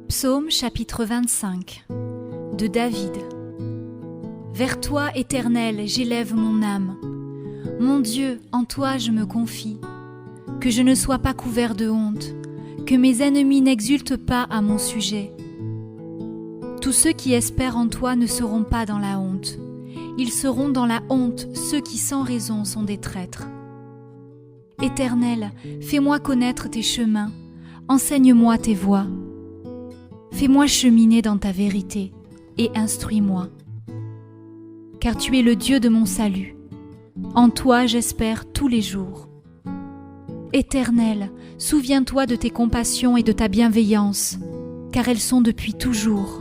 Psaume chapitre 25 de David. Vers toi, Éternel, j'élève mon âme. Mon Dieu, en toi je me confie. Que je ne sois pas couvert de honte, que mes ennemis n'exultent pas à mon sujet. Tous ceux qui espèrent en toi ne seront pas dans la honte. Ils seront dans la honte ceux qui sans raison sont des traîtres. Éternel, fais-moi connaître tes chemins, enseigne-moi tes voies. Fais-moi cheminer dans ta vérité et instruis-moi. Car tu es le Dieu de mon salut. En toi j'espère tous les jours. Éternel, souviens-toi de tes compassions et de ta bienveillance, car elles sont depuis toujours.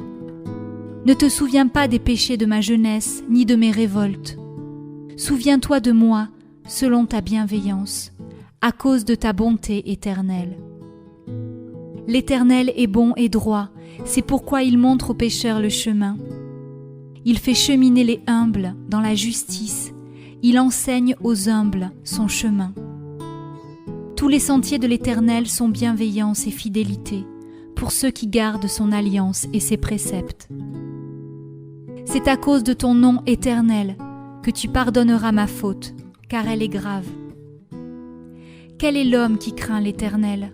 Ne te souviens pas des péchés de ma jeunesse, ni de mes révoltes. Souviens-toi de moi, selon ta bienveillance, à cause de ta bonté éternelle. L'Éternel est bon et droit, c'est pourquoi il montre aux pécheurs le chemin. Il fait cheminer les humbles dans la justice, il enseigne aux humbles son chemin. Tous les sentiers de l'Éternel sont bienveillance et fidélité, pour ceux qui gardent son alliance et ses préceptes. C'est à cause de ton nom éternel que tu pardonneras ma faute, car elle est grave. Quel est l'homme qui craint l'Éternel ?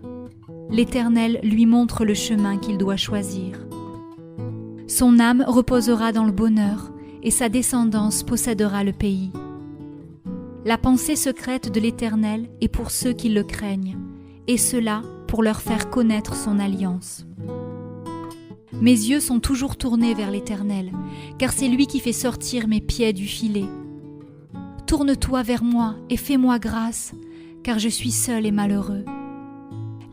L'Éternel lui montre le chemin qu'il doit choisir. Son âme reposera dans le bonheur, et sa descendance possédera le pays. La pensée secrète de l'Éternel est pour ceux qui le craignent, et cela pour leur faire connaître son alliance. Mes yeux sont toujours tournés vers l'Éternel, car c'est lui qui fait sortir mes pieds du filet. Tourne-toi vers moi et fais-moi grâce, car je suis seul et malheureux.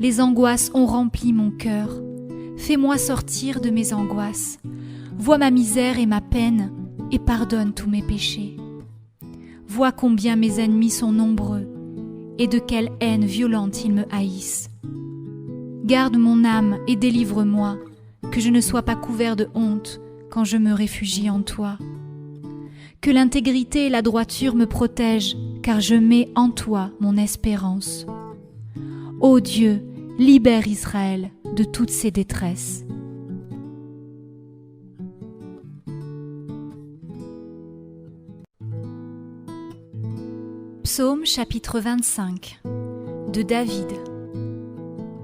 Les angoisses ont rempli mon cœur. Fais-moi sortir de mes angoisses. Vois ma misère et ma peine, et pardonne tous mes péchés. Vois combien mes ennemis sont nombreux, et de quelle haine violente ils me haïssent. Garde mon âme et délivre-moi, que je ne sois pas couvert de honte quand je me réfugie en toi. Que l'intégrité et la droiture me protègent, car je mets en toi mon espérance. Ô Dieu, libère Israël de toutes ses détresses. Psaume chapitre 25 de David.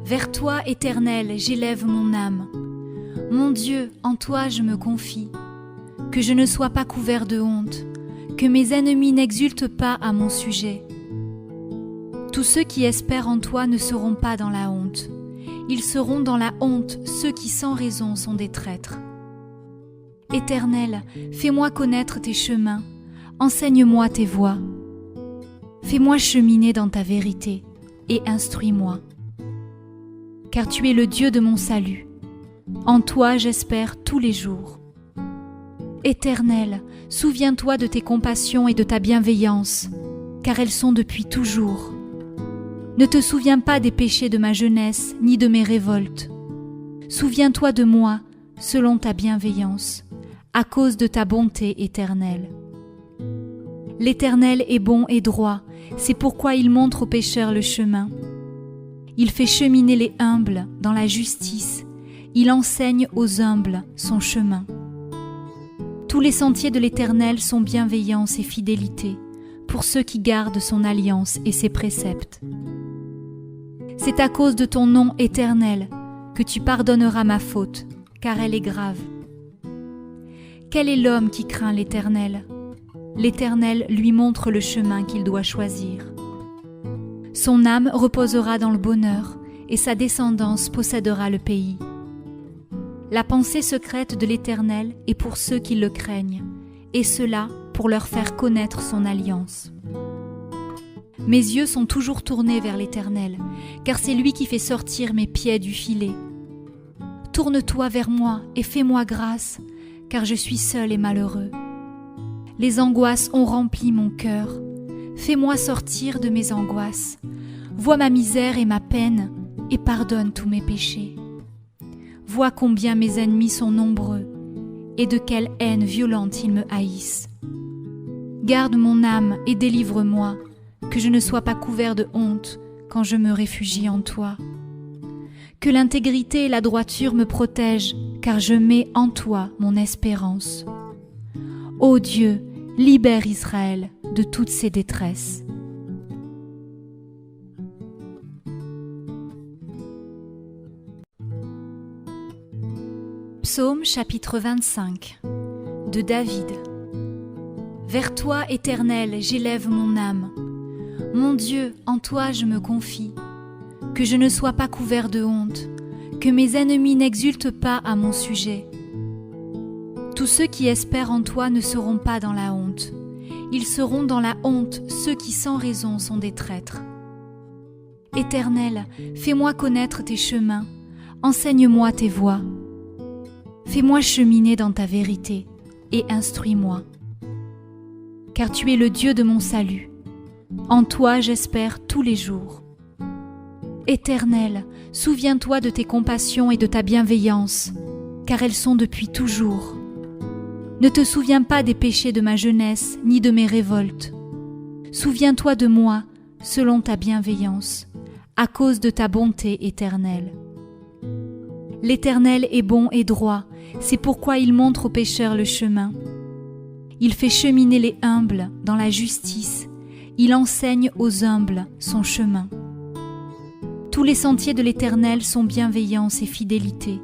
Vers toi, Éternel, j'élève mon âme. Mon Dieu, en toi je me confie. Que je ne sois pas couvert de honte, que mes ennemis n'exultent pas à mon sujet. Tous ceux qui espèrent en toi ne seront pas dans la honte. Ils seront dans la honte ceux qui sans raison sont des traîtres. Éternel, fais-moi connaître tes chemins, enseigne-moi tes voies. Fais-moi cheminer dans ta vérité et instruis-moi. Car tu es le Dieu de mon salut. En toi j'espère tous les jours. Éternel, souviens-toi de tes compassions et de ta bienveillance, car elles sont depuis toujours. Ne te souviens pas des péchés de ma jeunesse, ni de mes révoltes. Souviens-toi de moi, selon ta bienveillance, à cause de ta bonté éternelle. L'Éternel est bon et droit, c'est pourquoi il montre aux pécheurs le chemin. Il fait cheminer les humbles dans la justice, il enseigne aux humbles son chemin. Tous les sentiers de l'Éternel sont bienveillance et fidélité, pour ceux qui gardent son alliance et ses préceptes. C'est à cause de ton nom éternel que tu pardonneras ma faute, car elle est grave. Quel est l'homme qui craint l'Éternel ? L'Éternel lui montre le chemin qu'il doit choisir. Son âme reposera dans le bonheur, et sa descendance possédera le pays. La pensée secrète de l'Éternel est pour ceux qui le craignent, et cela pour leur faire connaître son alliance. Mes yeux sont toujours tournés vers l'Éternel, car c'est lui qui fait sortir mes pieds du filet. Tourne-toi vers moi et fais-moi grâce, car je suis seul et malheureux. Les angoisses ont rempli mon cœur. Fais-moi sortir de mes angoisses. Vois ma misère et ma peine, et pardonne tous mes péchés. Vois combien mes ennemis sont nombreux, et de quelle haine violente ils me haïssent. Garde mon âme et délivre-moi, que je ne sois pas couvert de honte quand je me réfugie en toi. Que l'intégrité et la droiture me protègent, car je mets en toi mon espérance. Ô Dieu, libère Israël de toutes ses détresses. Psaume chapitre 25 de David. Vers toi, Éternel, j'élève mon âme. Mon Dieu, en toi je me confie. Que je ne sois pas couvert de honte, que mes ennemis n'exultent pas à mon sujet. Tous ceux qui espèrent en toi ne seront pas dans la honte. Ils seront dans la honte ceux qui sans raison sont des traîtres. Éternel, fais-moi connaître tes chemins, enseigne-moi tes voies. Fais-moi cheminer dans ta vérité et instruis-moi. Car tu es le Dieu de mon salut. En toi j'espère tous les jours. Éternel, souviens-toi de tes compassions et de ta bienveillance, car elles sont depuis toujours. Ne te souviens pas des péchés de ma jeunesse, ni de mes révoltes. Souviens-toi de moi, selon ta bienveillance, à cause de ta bonté éternelle. L'Éternel est bon et droit, c'est pourquoi il montre aux pécheurs le chemin. Il fait cheminer les humbles dans la justice, il enseigne aux humbles son chemin. Tous les sentiers de l'Éternel sont bienveillance et fidélité,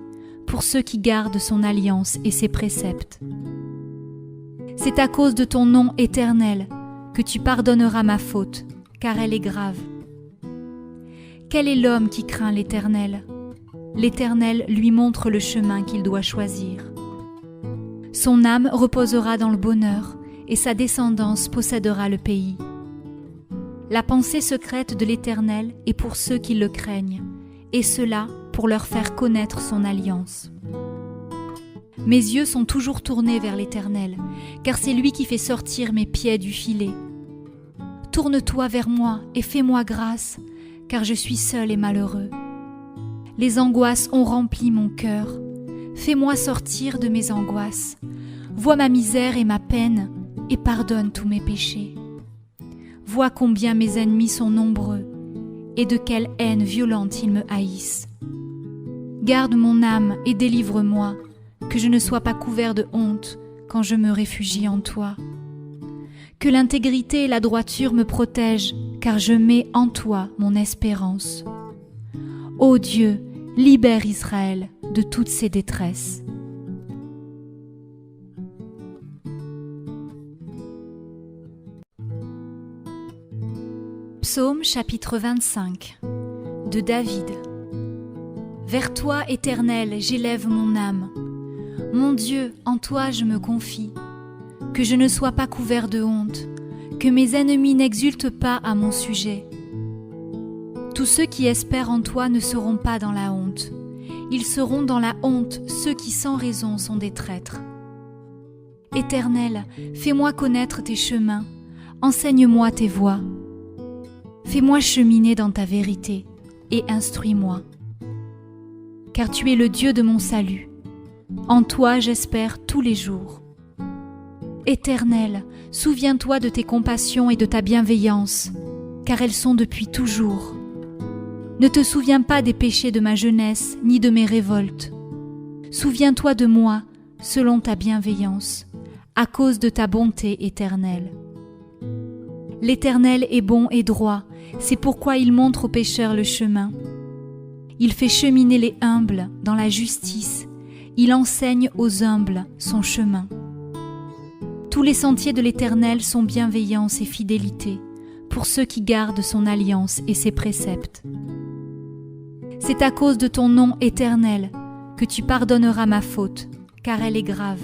pour ceux qui gardent son alliance et ses préceptes. C'est à cause de ton nom éternel que tu pardonneras ma faute, car elle est grave. Quel est l'homme qui craint l'Éternel ? L'Éternel lui montre le chemin qu'il doit choisir. Son âme reposera dans le bonheur, et sa descendance possédera le pays. La pensée secrète de l'Éternel est pour ceux qui le craignent, et cela pour leur faire connaître son alliance. Mes yeux sont toujours tournés vers l'Éternel, car c'est lui qui fait sortir mes pieds du filet. Tourne-toi vers moi et fais-moi grâce, car je suis seul et malheureux. Les angoisses ont rempli mon cœur. Fais-moi sortir de mes angoisses. Vois ma misère et ma peine, et pardonne tous mes péchés. Vois combien mes ennemis sont nombreux, et de quelle haine violente ils me haïssent. Garde mon âme et délivre-moi, que je ne sois pas couvert de honte quand je me réfugie en toi. Que l'intégrité et la droiture me protègent, car je mets en toi mon espérance. Ô Dieu, libère Israël de toutes ses détresses. Psaume chapitre 25 de David. Vers toi, Éternel, j'élève mon âme. Mon Dieu, en toi je me confie. Que je ne sois pas couvert de honte, que mes ennemis n'exultent pas à mon sujet. Tous ceux qui espèrent en toi ne seront pas dans la honte. Ils seront dans la honte ceux qui sans raison sont des traîtres. Éternel, fais-moi connaître tes chemins, enseigne-moi tes voies. Fais-moi cheminer dans ta vérité et instruis-moi. Car tu es le Dieu de mon salut. En toi j'espère tous les jours. Éternel, souviens-toi de tes compassions et de ta bienveillance, car elles sont depuis toujours. Ne te souviens pas des péchés de ma jeunesse, ni de mes révoltes. Souviens-toi de moi, selon ta bienveillance, à cause de ta bonté éternelle. L'Éternel est bon et droit, c'est pourquoi il montre aux pécheurs le chemin. Il fait cheminer les humbles dans la justice, il enseigne aux humbles son chemin. Tous les sentiers de l'Éternel sont bienveillance et fidélité, pour ceux qui gardent son alliance et ses préceptes. C'est à cause de ton nom éternel que tu pardonneras ma faute, car elle est grave.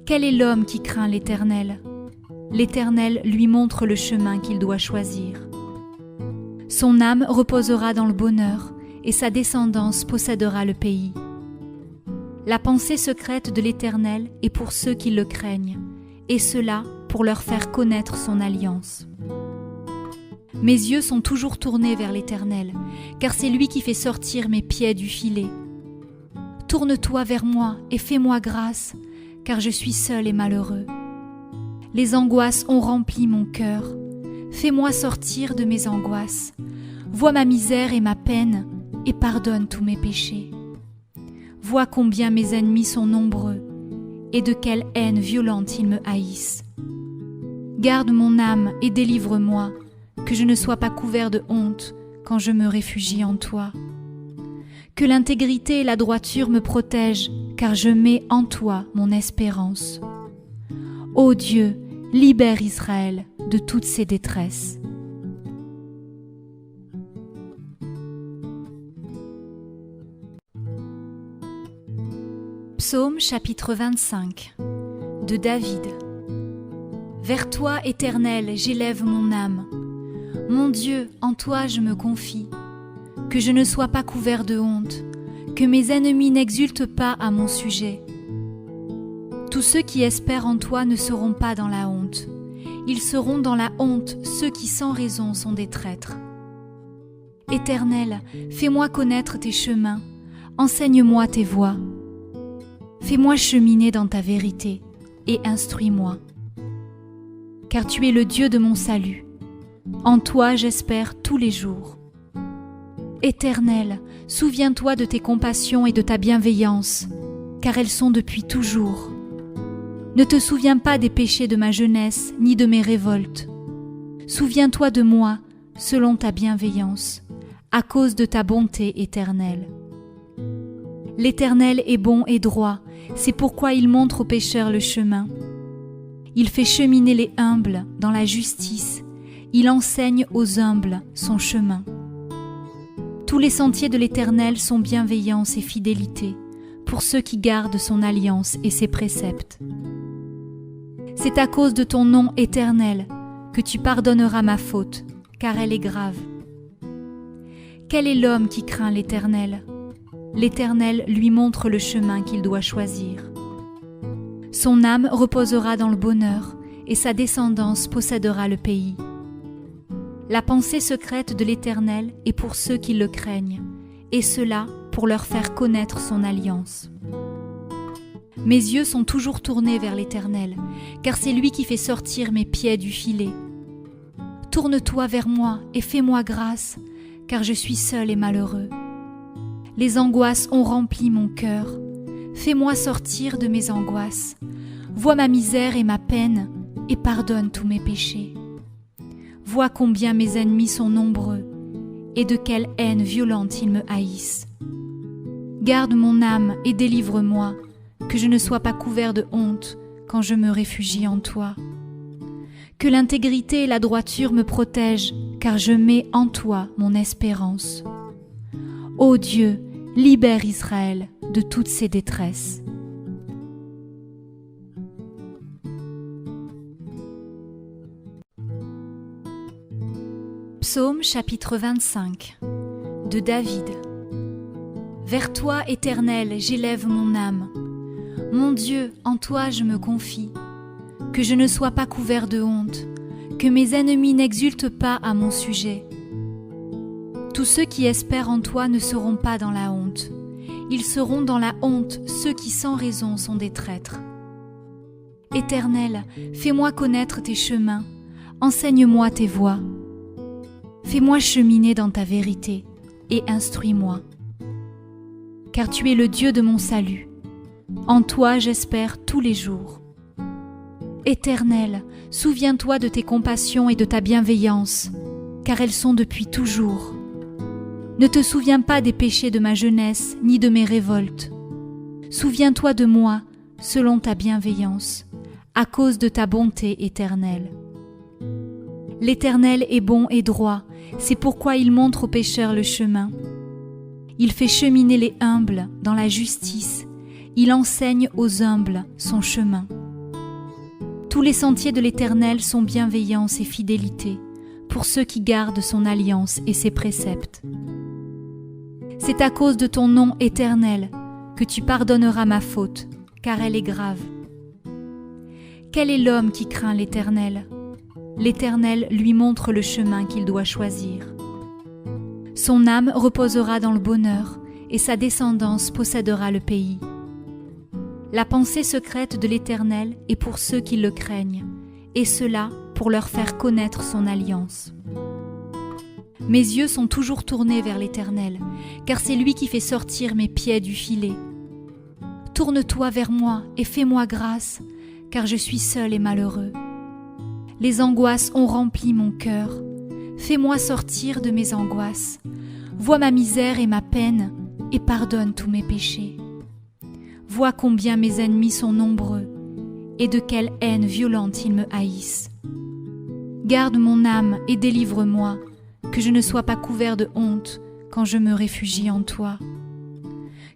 Quel est l'homme qui craint l'Éternel ? L'Éternel lui montre le chemin qu'il doit choisir. Son âme reposera dans le bonheur, et sa descendance possédera le pays. La pensée secrète de l'Éternel est pour ceux qui le craignent, et cela pour leur faire connaître son alliance. Mes yeux sont toujours tournés vers l'Éternel, car c'est lui qui fait sortir mes pieds du filet. Tourne-toi vers moi et fais-moi grâce, car je suis seul et malheureux. Les angoisses ont rempli mon cœur. Fais-moi sortir de mes angoisses. Vois ma misère et ma peine, et pardonne tous mes péchés. Vois combien mes ennemis sont nombreux et de quelle haine violente ils me haïssent. Garde mon âme et délivre-moi, que je ne sois pas couvert de honte quand je me réfugie en toi. Que l'intégrité et la droiture me protègent, car je mets en toi mon espérance. Ô Dieu, libère Israël de toutes ses détresses. Psaume chapitre 25 de David. Vers toi, Éternel, j'élève mon âme. Mon Dieu, en toi je me confie. Que je ne sois pas couvert de honte, que mes ennemis n'exultent pas à mon sujet. Tous ceux qui espèrent en toi ne seront pas dans la honte. Ils seront dans la honte ceux qui sans raison sont des traîtres. Éternel, fais-moi connaître tes chemins, enseigne-moi tes voies. Fais-moi cheminer dans ta vérité et instruis-moi. Car tu es le Dieu de mon salut. En toi j'espère tous les jours. Éternel, souviens-toi de tes compassions et de ta bienveillance, car elles sont depuis toujours. Ne te souviens pas des péchés de ma jeunesse, ni de mes révoltes. Souviens-toi de moi, selon ta bienveillance, à cause de ta bonté éternelle. L'Éternel est bon et droit, c'est pourquoi il montre aux pécheurs le chemin. Il fait cheminer les humbles dans la justice, il enseigne aux humbles son chemin. Tous les sentiers de l'Éternel sont bienveillance et fidélité, pour ceux qui gardent son alliance et ses préceptes. C'est à cause de ton nom éternel que tu pardonneras ma faute, car elle est grave. Quel est l'homme qui craint l'Éternel ? L'Éternel lui montre le chemin qu'il doit choisir. Son âme reposera dans le bonheur, et sa descendance possédera le pays. La pensée secrète de l'Éternel est pour ceux qui le craignent, et cela pour leur faire connaître son alliance. Mes yeux sont toujours tournés vers l'Éternel, car c'est lui qui fait sortir mes pieds du filet. Tourne-toi vers moi et fais-moi grâce, car je suis seul et malheureux. Les angoisses ont rempli mon cœur. Fais-moi sortir de mes angoisses. Vois ma misère et ma peine, et pardonne tous mes péchés. Vois combien mes ennemis sont nombreux, et de quelle haine violente ils me haïssent. Garde mon âme et délivre-moi, que je ne sois pas couvert de honte quand je me réfugie en toi. Que l'intégrité et la droiture me protègent, car je mets en toi mon espérance. Ô Dieu, libère Israël de toutes ses détresses. Psaume chapitre 25 de David. Vers toi, Éternel, j'élève mon âme. Mon Dieu, en toi je me confie. Que je ne sois pas couvert de honte, que mes ennemis n'exultent pas à mon sujet. Tous ceux qui espèrent en toi ne seront pas dans la honte. Ils seront dans la honte ceux qui sans raison sont des traîtres. Éternel, fais-moi connaître tes chemins, enseigne-moi tes voies. Fais-moi cheminer dans ta vérité et instruis-moi. Car tu es le Dieu de mon salut. En toi j'espère tous les jours. Éternel, souviens-toi de tes compassions et de ta bienveillance, car elles sont depuis toujours. Ne te souviens pas des péchés de ma jeunesse, ni de mes révoltes. Souviens-toi de moi, selon ta bienveillance, à cause de ta bonté éternelle. L'Éternel est bon et droit, c'est pourquoi il montre aux pécheurs le chemin. Il fait cheminer les humbles dans la justice, il enseigne aux humbles son chemin. Tous les sentiers de l'Éternel sont bienveillance et fidélité, pour ceux qui gardent son alliance et ses préceptes. C'est à cause de ton nom éternel que tu pardonneras ma faute, car elle est grave. Quel est l'homme qui craint l'Éternel ? L'Éternel lui montre le chemin qu'il doit choisir. Son âme reposera dans le bonheur, et sa descendance possédera le pays. La pensée secrète de l'Éternel est pour ceux qui le craignent, et cela pour leur faire connaître son alliance. Mes yeux sont toujours tournés vers l'Éternel, car c'est lui qui fait sortir mes pieds du filet. Tourne-toi vers moi et fais-moi grâce, car je suis seul et malheureux. Les angoisses ont rempli mon cœur. Fais-moi sortir de mes angoisses. Vois ma misère et ma peine, et pardonne tous mes péchés. Vois combien mes ennemis sont nombreux, et de quelle haine violente ils me haïssent. Garde mon âme et délivre-moi, que je ne sois pas couvert de honte quand je me réfugie en toi.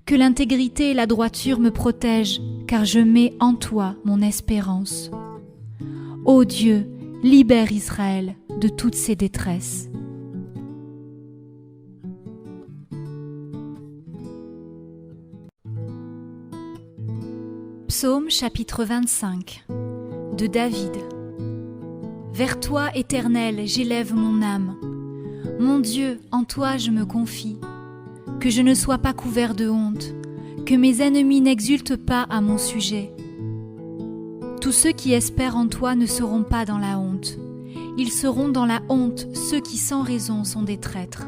Que l'intégrité et la droiture me protègent, car je mets en toi mon espérance. Ô Dieu, libère Israël de toutes ses détresses. Psaume chapitre 25 de David. Vers toi, Éternel, j'élève mon âme. Mon Dieu, en toi je me confie. Que je ne sois pas couvert de honte, que mes ennemis n'exultent pas à mon sujet. Tous ceux qui espèrent en toi ne seront pas dans la honte. Ils seront dans la honte ceux qui sans raison sont des traîtres.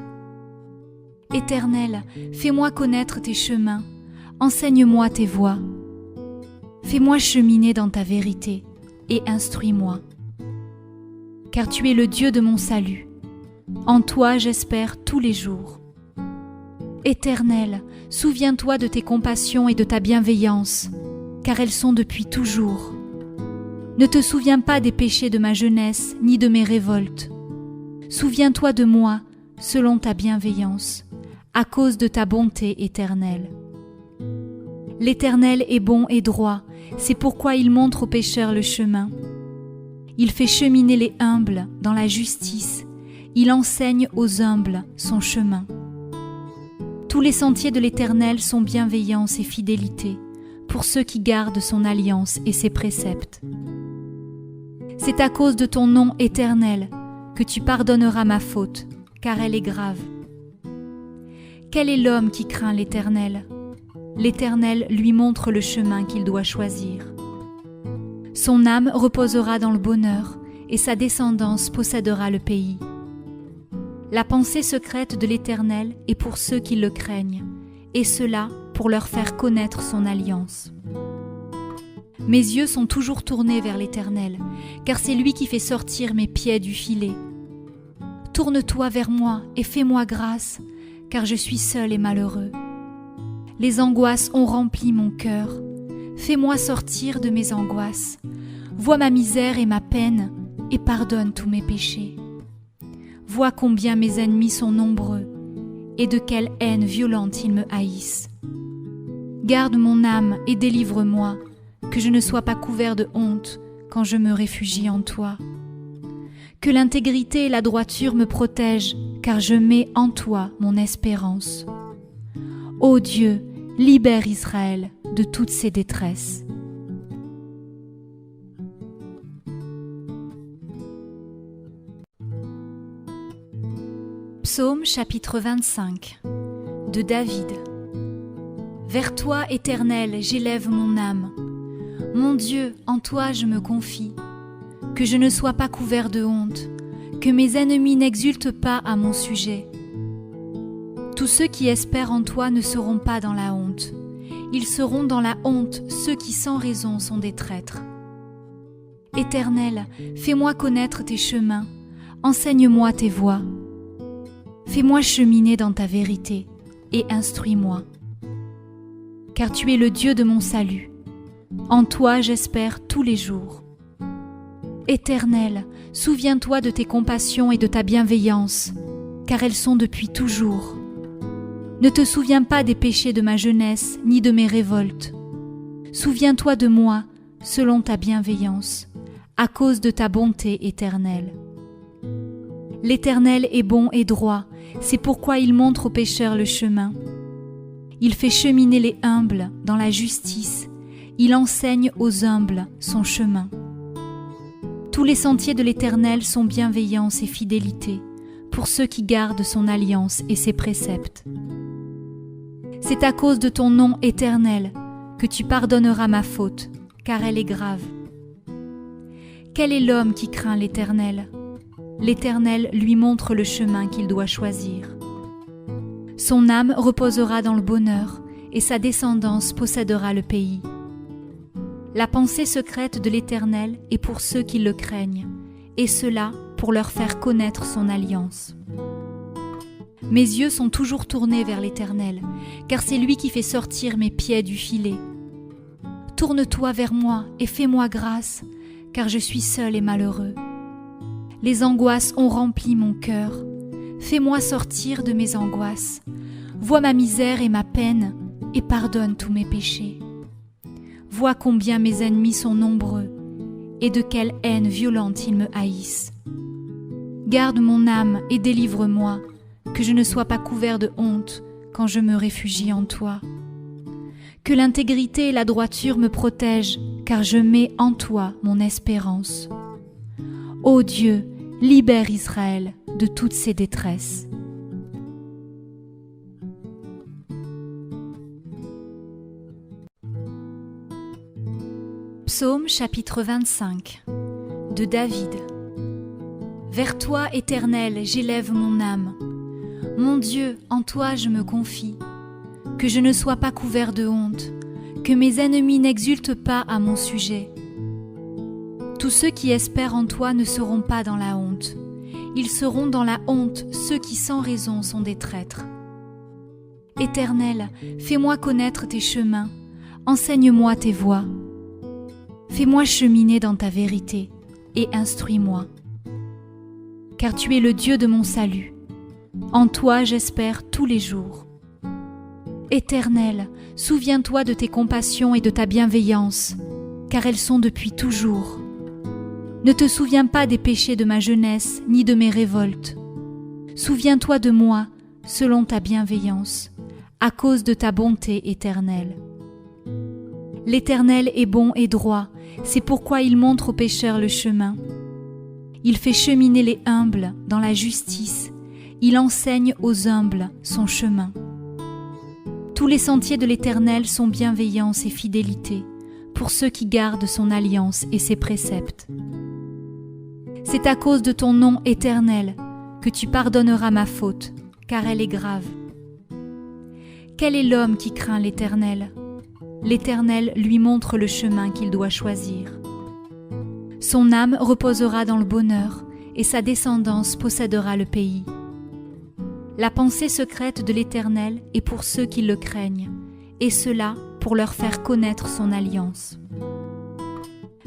Éternel, fais-moi connaître tes chemins, enseigne-moi tes voies. Fais-moi cheminer dans ta vérité et instruis-moi. Car tu es le Dieu de mon salut. En toi j'espère tous les jours. Éternel, souviens-toi de tes compassions et de ta bienveillance, car elles sont depuis toujours. Ne te souviens pas des péchés de ma jeunesse, ni de mes révoltes. Souviens-toi de moi, selon ta bienveillance, à cause de ta bonté éternelle. L'Éternel est bon et droit, c'est pourquoi il montre aux pécheurs le chemin. Il fait cheminer les humbles dans la justice, il enseigne aux humbles son chemin. Tous les sentiers de l'Éternel sont bienveillance et fidélité, pour ceux qui gardent son alliance et ses préceptes. C'est à cause de ton nom éternel que tu pardonneras ma faute, car elle est grave. Quel est l'homme qui craint l'Éternel ? L'Éternel lui montre le chemin qu'il doit choisir. Son âme reposera dans le bonheur, et sa descendance possédera le pays. La pensée secrète de l'Éternel est pour ceux qui le craignent, et cela pour leur faire connaître son alliance. Mes yeux sont toujours tournés vers l'Éternel, car c'est lui qui fait sortir mes pieds du filet. Tourne-toi vers moi et fais-moi grâce, car je suis seul et malheureux. Les angoisses ont rempli mon cœur. Fais-moi sortir de mes angoisses. Vois ma misère et ma peine, et pardonne tous mes péchés. Vois combien mes ennemis sont nombreux, et de quelle haine violente ils me haïssent. Garde mon âme et délivre-moi, que je ne sois pas couvert de honte quand je me réfugie en toi. Que l'intégrité et la droiture me protègent, car je mets en toi mon espérance. Ô Dieu, libère Israël de toutes ses détresses. Psaume chapitre 25 de David. Vers toi, Éternel, j'élève mon âme. Mon Dieu, en toi je me confie. Que je ne sois pas couvert de honte, que mes ennemis n'exultent pas à mon sujet. Tous ceux qui espèrent en toi ne seront pas dans la honte. Ils seront dans la honte ceux qui sans raison sont des traîtres. Éternel, fais-moi connaître tes chemins, enseigne-moi tes voies. Fais-moi cheminer dans ta vérité et instruis-moi. Car tu es le Dieu de mon salut. En toi j'espère tous les jours. Éternel, souviens-toi de tes compassions et de ta bienveillance, car elles sont depuis toujours. Ne te souviens pas des péchés de ma jeunesse, ni de mes révoltes. Souviens-toi de moi, selon ta bienveillance, à cause de ta bonté éternelle. L'Éternel est bon et droit, c'est pourquoi il montre aux pécheurs le chemin. Il fait cheminer les humbles dans la justice, il enseigne aux humbles son chemin. Tous les sentiers de l'Éternel sont bienveillance et fidélité, pour ceux qui gardent son alliance et ses préceptes. C'est à cause de ton nom éternel que tu pardonneras ma faute, car elle est grave. Quel est l'homme qui craint l'Éternel ? l'Éternel lui montre le chemin qu'il doit choisir. Son âme reposera dans le bonheur, et sa descendance possédera le pays. La pensée secrète de l'Éternel est pour ceux qui le craignent, et cela pour leur faire connaître son alliance. Mes yeux sont toujours tournés vers l'Éternel, car c'est lui qui fait sortir mes pieds du filet. Tourne-toi vers moi et fais-moi grâce, car je suis seul et malheureux. Les angoisses ont rempli mon cœur. Fais-moi sortir de mes angoisses. Vois ma misère et ma peine, et pardonne tous mes péchés. Vois combien mes ennemis sont nombreux, et de quelle haine violente ils me haïssent. Garde mon âme et délivre-moi, que je ne sois pas couvert de honte quand je me réfugie en toi. Que l'intégrité et la droiture me protègent, car je mets en toi mon espérance. Ô Dieu, libère Israël de toutes ses détresses. Psaume chapitre 25 de David. Vers toi, Éternel, j'élève mon âme. Mon Dieu, en toi je me confie. Que je ne sois pas couvert de honte, que mes ennemis n'exultent pas à mon sujet. Tous ceux qui espèrent en toi ne seront pas dans la honte. Ils seront dans la honte ceux qui sans raison sont des traîtres. Éternel, fais-moi connaître tes chemins, enseigne-moi tes voies. Fais-moi cheminer dans ta vérité et instruis-moi. Car tu es le Dieu de mon salut. En toi j'espère tous les jours. Éternel, souviens-toi de tes compassions et de ta bienveillance, car elles sont depuis toujours. Ne te souviens pas des péchés de ma jeunesse, ni de mes révoltes. Souviens-toi de moi, selon ta bienveillance, à cause de ta bonté éternelle. L'Éternel est bon et droit, c'est pourquoi il montre aux pécheurs le chemin. Il fait cheminer les humbles dans la justice, il enseigne aux humbles son chemin. Tous les sentiers de l'Éternel sont bienveillance et fidélité, pour ceux qui gardent son alliance et ses préceptes. C'est à cause de ton nom éternel que tu pardonneras ma faute, car elle est grave. Quel est l'homme qui craint l'Éternel ? L'Éternel lui montre le chemin qu'il doit choisir. Son âme reposera dans le bonheur, et sa descendance possédera le pays. La pensée secrète de l'Éternel est pour ceux qui le craignent, et cela pour leur faire connaître son alliance.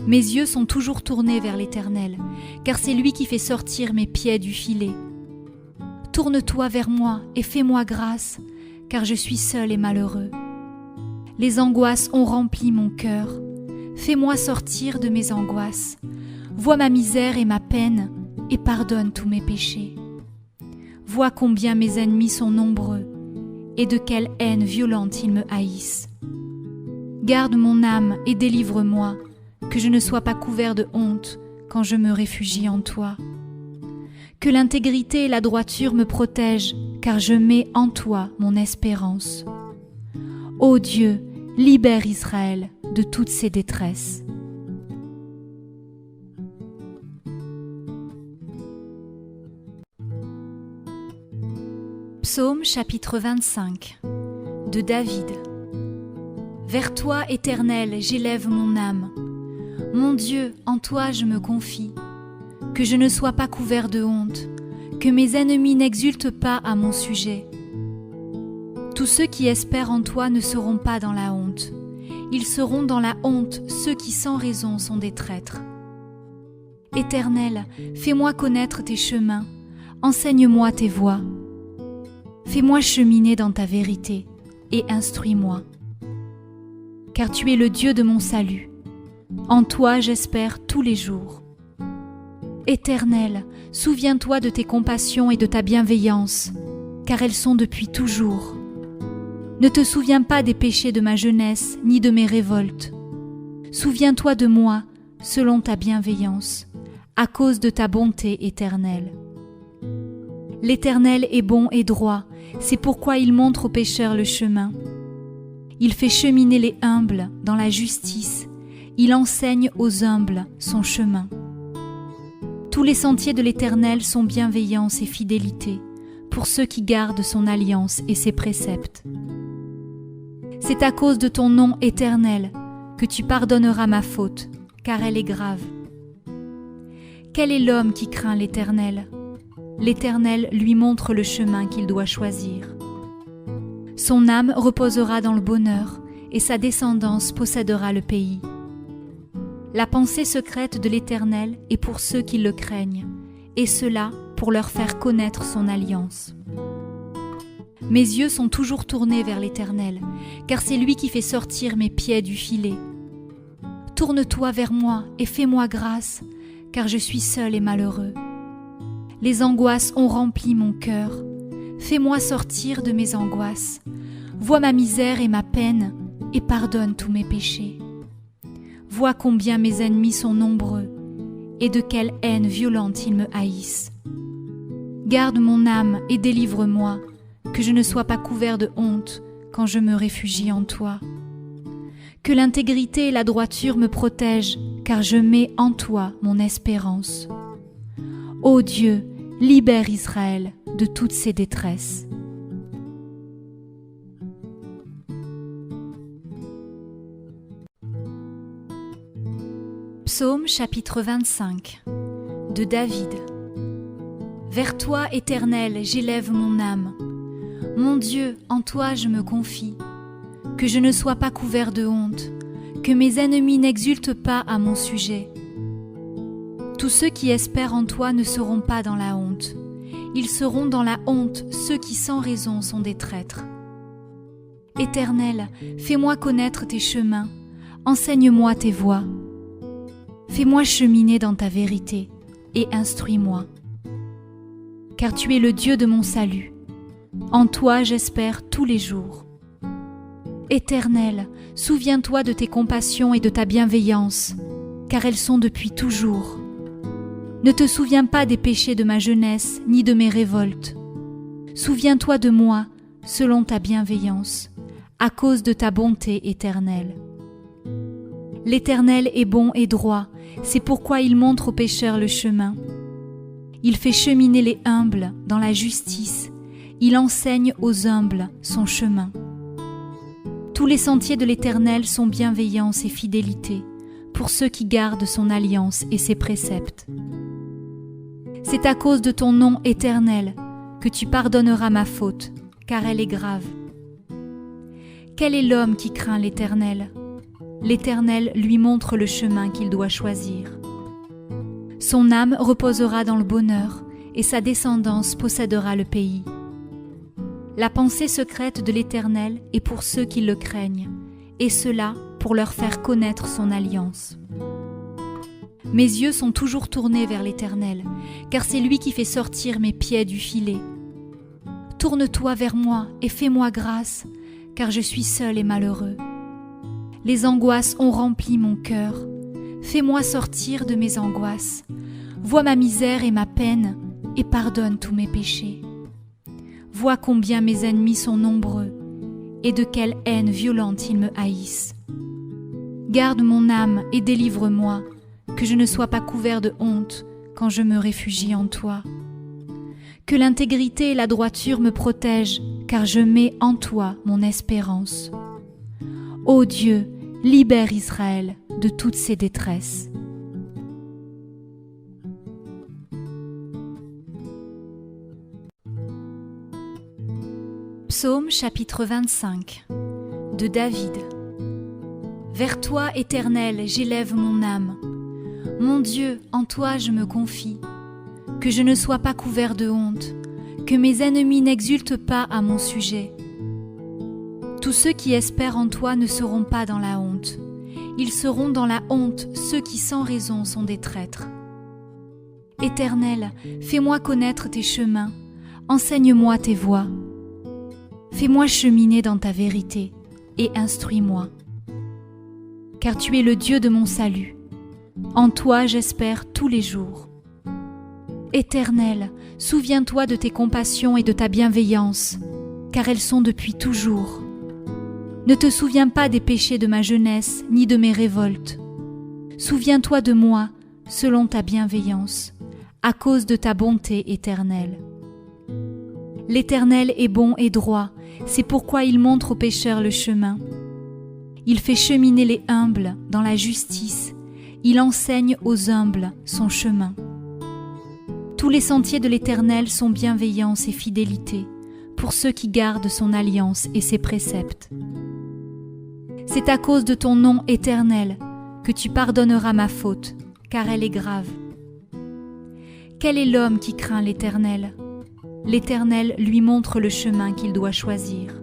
Mes yeux sont toujours tournés vers l'Éternel, car c'est lui qui fait sortir mes pieds du filet. Tourne-toi vers moi et fais-moi grâce, car je suis seul et malheureux. Les angoisses ont rempli mon cœur. Fais-moi sortir de mes angoisses. Vois ma misère et ma peine, et pardonne tous mes péchés. Vois combien mes ennemis sont nombreux, et de quelle haine violente ils me haïssent. Garde mon âme et délivre-moi, que je ne sois pas couvert de honte quand je me réfugie en toi. Que l'intégrité et la droiture me protègent, car je mets en toi mon espérance. Ô Dieu, libère Israël de toutes ses détresses. Psaume chapitre 25 de David. Vers toi, Éternel, j'élève mon âme. Mon Dieu, en toi je me confie. Que je ne sois pas couvert de honte, que mes ennemis n'exultent pas à mon sujet. Tous ceux qui espèrent en toi ne seront pas dans la honte. Ils seront dans la honte ceux qui sans raison sont des traîtres. Éternel, fais-moi connaître tes chemins, enseigne-moi tes voies. Fais-moi cheminer dans ta vérité et instruis-moi. Car tu es le Dieu de mon salut. En toi j'espère tous les jours. Éternel, souviens-toi de tes compassions et de ta bienveillance, car elles sont depuis toujours. Ne te souviens pas des péchés de ma jeunesse, ni de mes révoltes. Souviens-toi de moi, selon ta bienveillance, à cause de ta bonté éternelle. L'Éternel est bon et droit, c'est pourquoi il montre aux pécheurs le chemin. Il fait cheminer les humbles dans la justice, il enseigne aux humbles son chemin. Tous les sentiers de l'Éternel sont bienveillance et fidélité pour ceux qui gardent son alliance et ses préceptes. C'est à cause de ton nom éternel que tu pardonneras ma faute, car elle est grave. Quel est l'homme qui craint l'Éternel? L'Éternel lui montre le chemin qu'il doit choisir. Son âme reposera dans le bonheur et sa descendance possédera le pays. La pensée secrète de l'Éternel est pour ceux qui le craignent, et cela pour leur faire connaître son alliance. Mes yeux sont toujours tournés vers l'Éternel, car c'est lui qui fait sortir mes pieds du filet. Tourne-toi vers moi et fais-moi grâce, car je suis seul et malheureux. Les angoisses ont rempli mon cœur. Fais-moi sortir de mes angoisses. Vois ma misère et ma peine, et pardonne tous mes péchés. Vois combien mes ennemis sont nombreux, et de quelle haine violente ils me haïssent. Garde mon âme et délivre-moi, que je ne sois pas couvert de honte quand je me réfugie en toi. Que l'intégrité et la droiture me protègent, car je mets en toi mon espérance. Ô Dieu, libère Israël de toutes ses détresses. Psaume chapitre 25 de David. Vers toi, Éternel, j'élève mon âme. Mon Dieu, en toi je me confie. Que je ne sois pas couvert de honte, que mes ennemis n'exultent pas à mon sujet. Tous ceux qui espèrent en toi ne seront pas dans la honte. Ils seront dans la honte ceux qui sans raison sont des traîtres. Éternel, fais-moi connaître tes chemins, enseigne-moi tes voies. Fais-moi cheminer dans ta vérité et instruis-moi. Car tu es le Dieu de mon salut. En toi j'espère tous les jours. Éternel, souviens-toi de tes compassions et de ta bienveillance, car elles sont depuis toujours. Ne te souviens pas des péchés de ma jeunesse, ni de mes révoltes. Souviens-toi de moi, selon ta bienveillance, à cause de ta bonté éternelle. L'Éternel est bon et droit, c'est pourquoi il montre aux pécheurs le chemin. Il fait cheminer les humbles dans la justice, il enseigne aux humbles son chemin. Tous les sentiers de l'Éternel sont bienveillance et fidélité pour ceux qui gardent son alliance et ses préceptes. C'est à cause de ton nom éternel que tu pardonneras ma faute, car elle est grave. Quel est l'homme qui craint l'Éternel? L'Éternel lui montre le chemin qu'il doit choisir. Son âme reposera dans le bonheur et sa descendance possédera le pays. La pensée secrète de l'Éternel est pour ceux qui le craignent, et cela pour leur faire connaître son alliance. Mes yeux sont toujours tournés vers l'Éternel, car c'est lui qui fait sortir mes pieds du filet. Tourne-toi vers moi et fais-moi grâce, car je suis seul et malheureux. Les angoisses ont rempli mon cœur. Fais-moi sortir de mes angoisses. Vois ma misère et ma peine, et pardonne tous mes péchés. Vois combien mes ennemis sont nombreux, et de quelle haine violente ils me haïssent. Garde mon âme et délivre-moi, que je ne sois pas couvert de honte quand je me réfugie en toi. Que l'intégrité et la droiture me protègent, car je mets en toi mon espérance. Ô Dieu, libère Israël de toutes ses détresses. Psaume chapitre 25 de David. Vers toi, Éternel, j'élève mon âme. Mon Dieu, en toi je me confie. Que je ne sois pas couvert de honte, que mes ennemis n'exultent pas à mon sujet. Tous ceux qui espèrent en toi ne seront pas dans la honte. Ils seront dans la honte ceux qui sans raison sont des traîtres. Éternel, fais-moi connaître tes chemins, enseigne-moi tes voies. Fais-moi cheminer dans ta vérité et instruis-moi. Car tu es le Dieu de mon salut. En toi j'espère tous les jours. Éternel, souviens-toi de tes compassions et de ta bienveillance, car elles sont depuis toujours. Ne te souviens pas des péchés de ma jeunesse, ni de mes révoltes. Souviens-toi de moi, selon ta bienveillance, à cause de ta bonté éternelle. L'Éternel est bon et droit, c'est pourquoi il montre aux pécheurs le chemin. Il fait cheminer les humbles dans la justice, il enseigne aux humbles son chemin. Tous les sentiers de l'Éternel sont bienveillance et fidélité, pour ceux qui gardent son alliance et ses préceptes. C'est à cause de ton nom éternel que tu pardonneras ma faute, car elle est grave. Quel est l'homme qui craint l'Éternel ? L'Éternel lui montre le chemin qu'il doit choisir.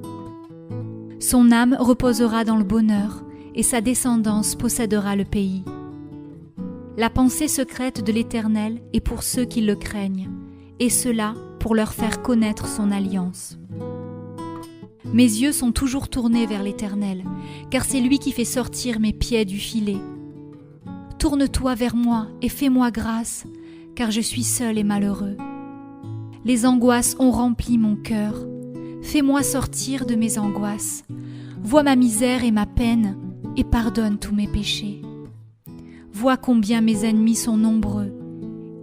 Son âme reposera dans le bonheur, et sa descendance possédera le pays. La pensée secrète de l'Éternel est pour ceux qui le craignent, et cela pour leur faire connaître son alliance. Mes yeux sont toujours tournés vers l'Éternel, car c'est lui qui fait sortir mes pieds du filet. Tourne-toi vers moi et fais-moi grâce, car je suis seul et malheureux. Les angoisses ont rempli mon cœur. Fais-moi sortir de mes angoisses. Vois ma misère et ma peine, et pardonne tous mes péchés. Vois combien mes ennemis sont nombreux,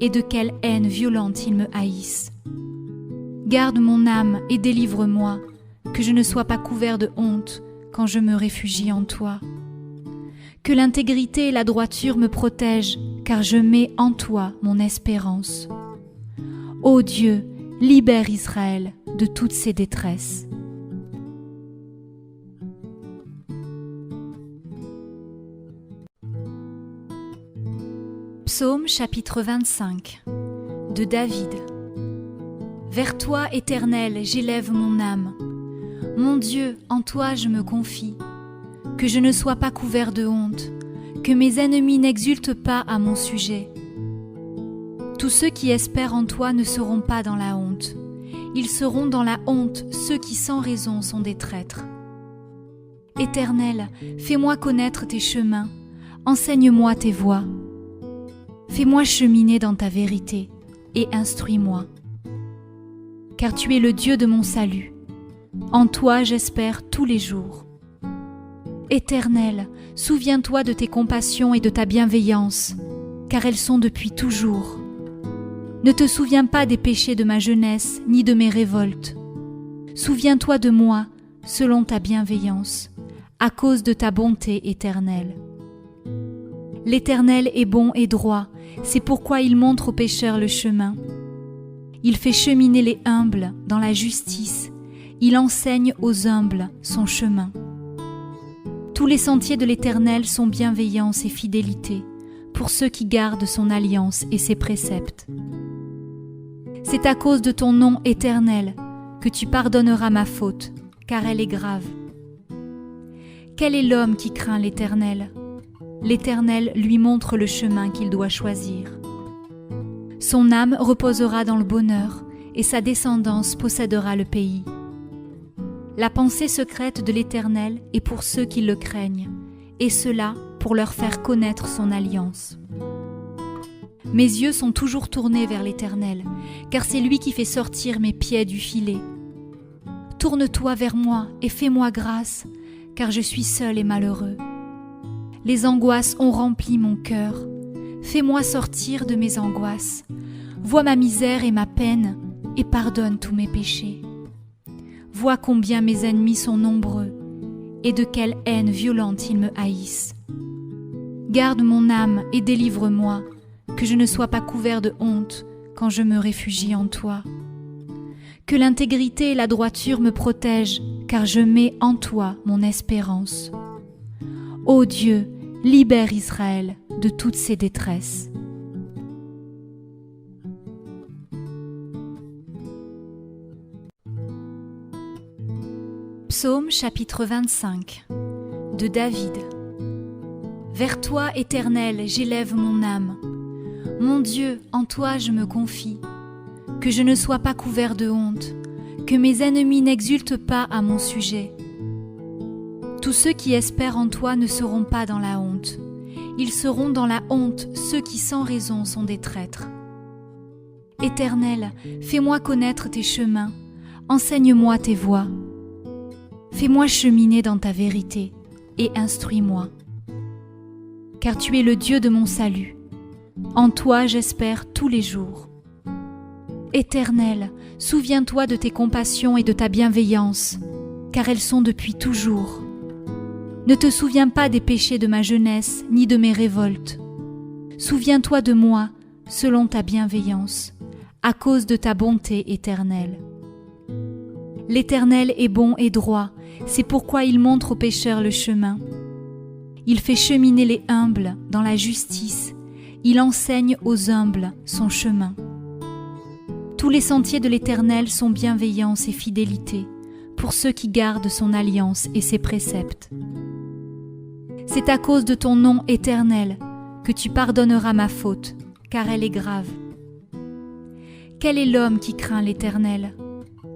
et de quelle haine violente ils me haïssent. Garde mon âme et délivre-moi, que je ne sois pas couvert de honte quand je me réfugie en toi. Que l'intégrité et la droiture me protègent, car je mets en toi mon espérance. Ô Dieu, libère Israël de toutes ses détresses. Psaume chapitre 25 de David. Vers toi, Éternel, j'élève mon âme. Mon Dieu, en toi je me confie. Que je ne sois pas couvert de honte, que mes ennemis n'exultent pas à mon sujet. Tous ceux qui espèrent en toi ne seront pas dans la honte. Ils seront dans la honte ceux qui sans raison sont des traîtres. Éternel, fais-moi connaître tes chemins, enseigne-moi tes voies. Fais-moi cheminer dans ta vérité et instruis-moi. Car tu es le Dieu de mon salut. En toi j'espère tous les jours. Éternel, souviens-toi de tes compassions et de ta bienveillance, car elles sont depuis toujours. Ne te souviens pas des péchés de ma jeunesse, ni de mes révoltes. Souviens-toi de moi, selon ta bienveillance, à cause de ta bonté éternelle. L'Éternel est bon et droit, c'est pourquoi il montre aux pécheurs le chemin. Il fait cheminer les humbles dans la justice, il enseigne aux humbles son chemin. Tous les sentiers de l'Éternel sont bienveillance et fidélité, pour ceux qui gardent son alliance et ses préceptes. C'est à cause de ton nom éternel que tu pardonneras ma faute, car elle est grave. Quel est l'homme qui craint l'Éternel ? L'Éternel lui montre le chemin qu'il doit choisir. Son âme reposera dans le bonheur, et sa descendance possédera le pays. La pensée secrète de l'Éternel est pour ceux qui le craignent, et cela pour leur faire connaître son alliance. Mes yeux sont toujours tournés vers l'Éternel, car c'est lui qui fait sortir mes pieds du filet. Tourne-toi vers moi et fais-moi grâce, car je suis seul et malheureux. Les angoisses ont rempli mon cœur. Fais-moi sortir de mes angoisses. Vois ma misère et ma peine, et pardonne tous mes péchés. Vois combien mes ennemis sont nombreux, et de quelle haine violente ils me haïssent. Garde mon âme et délivre-moi, que je ne sois pas couvert de honte quand je me réfugie en toi. Que l'intégrité et la droiture me protègent, car je mets en toi mon espérance. Ô Dieu, libère Israël de toutes ses détresses. Psaume chapitre 25 de David. Vers toi, Éternel, j'élève mon âme. Mon Dieu, en toi je me confie. Que je ne sois pas couvert de honte, que mes ennemis n'exultent pas à mon sujet. Tous ceux qui espèrent en toi ne seront pas dans la honte. Ils seront dans la honte ceux qui sans raison sont des traîtres. Éternel, fais-moi connaître tes chemins, enseigne-moi tes voies. Fais-moi cheminer dans ta vérité et instruis-moi. Car tu es le Dieu de mon salut. En toi j'espère tous les jours. Éternel, souviens-toi de tes compassions et de ta bienveillance, car elles sont depuis toujours. Ne te souviens pas des péchés de ma jeunesse, ni de mes révoltes. Souviens-toi de moi, selon ta bienveillance, à cause de ta bonté éternelle. L'Éternel est bon et droit, c'est pourquoi il montre aux pécheurs le chemin. Il fait cheminer les humbles dans la justice, il enseigne aux humbles son chemin. Tous les sentiers de l'Éternel sont bienveillance et fidélité, pour ceux qui gardent son alliance et ses préceptes. C'est à cause de ton nom éternel que tu pardonneras ma faute, car elle est grave. Quel est l'homme qui craint l'Éternel ?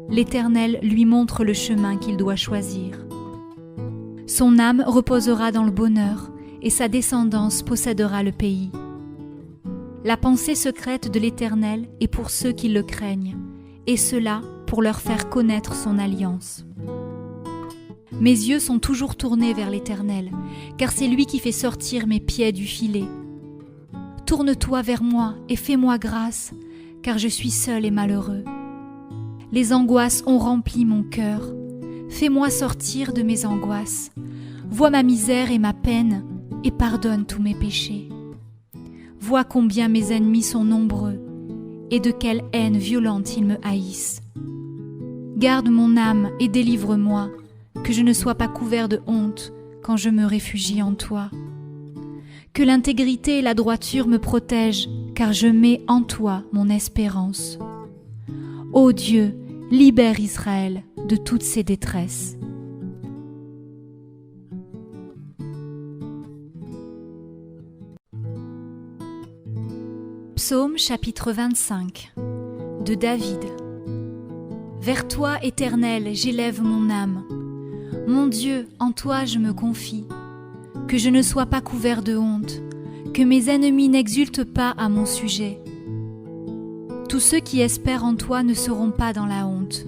L'Éternel lui montre le chemin qu'il doit choisir. Son âme reposera dans le bonheur, et sa descendance possédera le pays. La pensée secrète de l'Éternel est pour ceux qui le craignent, et cela pour leur faire connaître son alliance. Mes yeux sont toujours tournés vers l'Éternel, car c'est lui qui fait sortir mes pieds du filet. Tourne-toi vers moi et fais-moi grâce, car je suis seul et malheureux. Les angoisses ont rempli mon cœur. Fais-moi sortir de mes angoisses. Vois ma misère et ma peine, et pardonne tous mes péchés. Vois combien mes ennemis sont nombreux, et de quelle haine violente ils me haïssent. Garde mon âme et délivre-moi, que je ne sois pas couvert de honte quand je me réfugie en toi. Que l'intégrité et la droiture me protègent, car je mets en toi mon espérance. Ô Dieu, libère Israël de toutes ses détresses. Psaume chapitre 25 de David. Vers toi, Éternel, j'élève mon âme. Mon Dieu, en toi je me confie. Que je ne sois pas couvert de honte, que mes ennemis n'exultent pas à mon sujet. Tous ceux qui espèrent en toi ne seront pas dans la honte.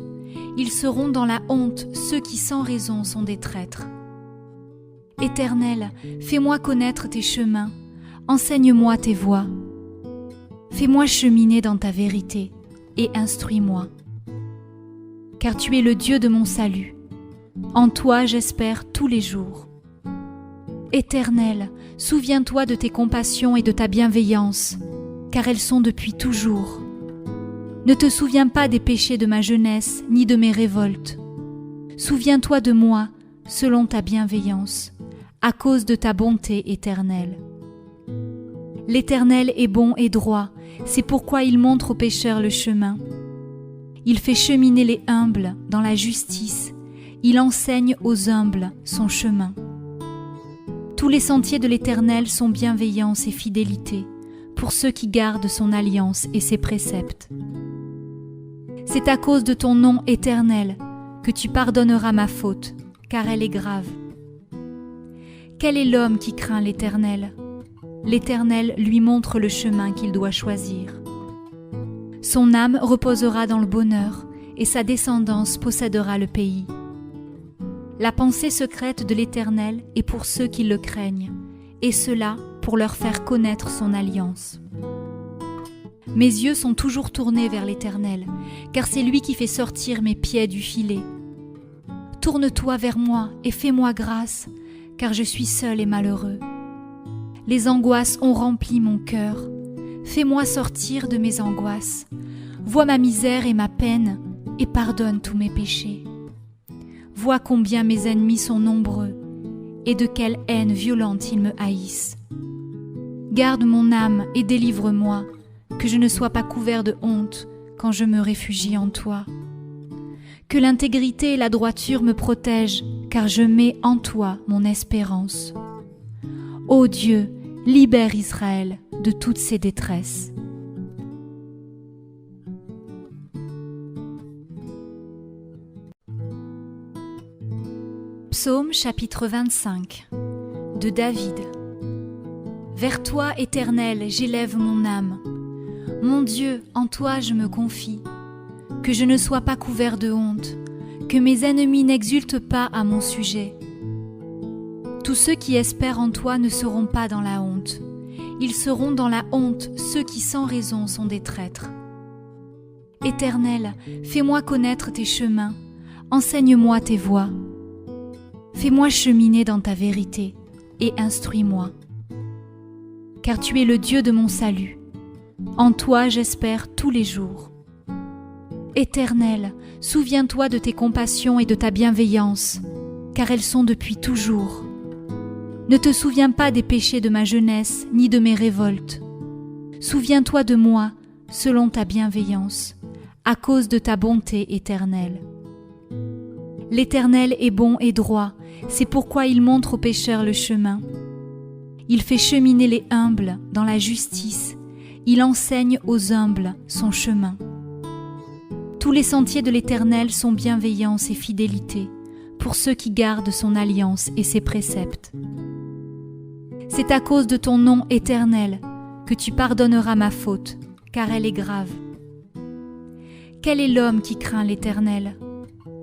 Ils seront dans la honte ceux qui sans raison sont des traîtres. Éternel, fais-moi connaître tes chemins, enseigne-moi tes voies. Fais-moi cheminer dans ta vérité et instruis-moi. Car tu es le Dieu de mon salut. En toi j'espère tous les jours. Éternel, souviens-toi de tes compassions et de ta bienveillance, car elles sont depuis toujours. Ne te souviens pas des péchés de ma jeunesse, ni de mes révoltes. Souviens-toi de moi, selon ta bienveillance, à cause de ta bonté éternelle. L'Éternel est bon et droit, c'est pourquoi il montre aux pécheurs le chemin. Il fait cheminer les humbles dans la justice, il enseigne aux humbles son chemin. Tous les sentiers de l'Éternel sont bienveillance et fidélité, pour ceux qui gardent son alliance et ses préceptes. C'est à cause de ton nom éternel que tu pardonneras ma faute, car elle est grave. Quel est l'homme qui craint l'Éternel ? L'Éternel lui montre le chemin qu'il doit choisir. Son âme reposera dans le bonheur, et sa descendance possédera le pays. La pensée secrète de l'Éternel est pour ceux qui le craignent, et cela pour leur faire connaître son alliance. Mes yeux sont toujours tournés vers l'Éternel, car c'est lui qui fait sortir mes pieds du filet. Tourne-toi vers moi et fais-moi grâce, car je suis seul et malheureux. Les angoisses ont rempli mon cœur. Fais-moi sortir de mes angoisses. Vois ma misère et ma peine, et pardonne tous mes péchés. Vois combien mes ennemis sont nombreux, et de quelle haine violente ils me haïssent. Garde mon âme et délivre-moi, que je ne sois pas couvert de honte quand je me réfugie en toi. Que l'intégrité et la droiture me protègent, car je mets en toi mon espérance. Ô Dieu, libère Israël de toutes ses détresses. Psaume chapitre 25 de David. Vers toi, Éternel, j'élève mon âme. Mon Dieu, en toi je me confie. Que je ne sois pas couvert de honte, que mes ennemis n'exultent pas à mon sujet. Tous ceux qui espèrent en toi ne seront pas dans la honte. Ils seront dans la honte ceux qui sans raison sont des traîtres. Éternel, fais-moi connaître tes chemins, enseigne-moi tes voies. Fais-moi cheminer dans ta vérité et instruis-moi. Car tu es le Dieu de mon salut. En toi j'espère tous les jours. Éternel, souviens-toi de tes compassions et de ta bienveillance, car elles sont depuis toujours. Ne te souviens pas des péchés de ma jeunesse, ni de mes révoltes. Souviens-toi de moi, selon ta bienveillance, à cause de ta bonté éternelle. L'Éternel est bon et droit, c'est pourquoi il montre aux pécheurs le chemin. Il fait cheminer les humbles dans la justice, il enseigne aux humbles son chemin. Tous les sentiers de l'Éternel sont bienveillance et fidélité, pour ceux qui gardent son alliance et ses préceptes. C'est à cause de ton nom éternel que tu pardonneras ma faute, car elle est grave. Quel est l'homme qui craint l'Éternel ?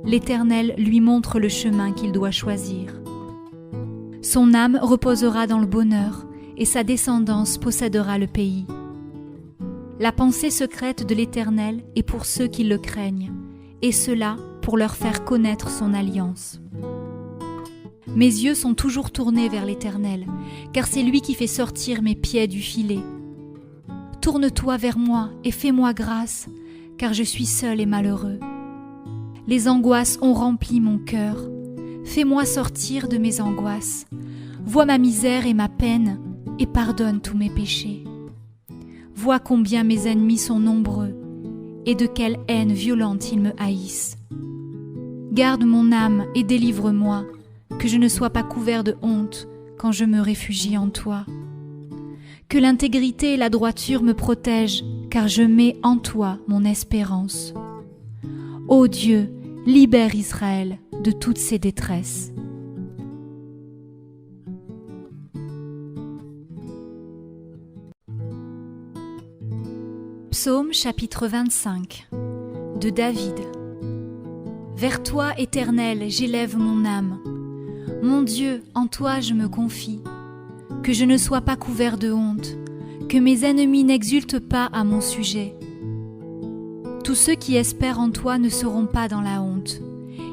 L'Éternel lui montre le chemin qu'il doit choisir. Son âme reposera dans le bonheur, et sa descendance possédera le pays. La pensée secrète de l'Éternel est pour ceux qui le craignent, et cela pour leur faire connaître son alliance. Mes yeux sont toujours tournés vers l'Éternel, car c'est lui qui fait sortir mes pieds du filet. Tourne-toi vers moi et fais-moi grâce, car je suis seul et malheureux. Les angoisses ont rempli mon cœur. Fais-moi sortir de mes angoisses. Vois ma misère et ma peine, et pardonne tous mes péchés. Vois combien mes ennemis sont nombreux, et de quelle haine violente ils me haïssent. Garde mon âme et délivre-moi, que je ne sois pas couvert de honte quand je me réfugie en toi. Que l'intégrité et la droiture me protègent, car je mets en toi mon espérance. Ô Dieu, libère Israël de toutes ses détresses. Psaume chapitre 25 de David. Vers toi, Éternel, j'élève mon âme. Mon Dieu, en toi je me confie. Que je ne sois pas couvert de honte, que mes ennemis n'exultent pas à mon sujet. Tous ceux qui espèrent en toi ne seront pas dans la honte.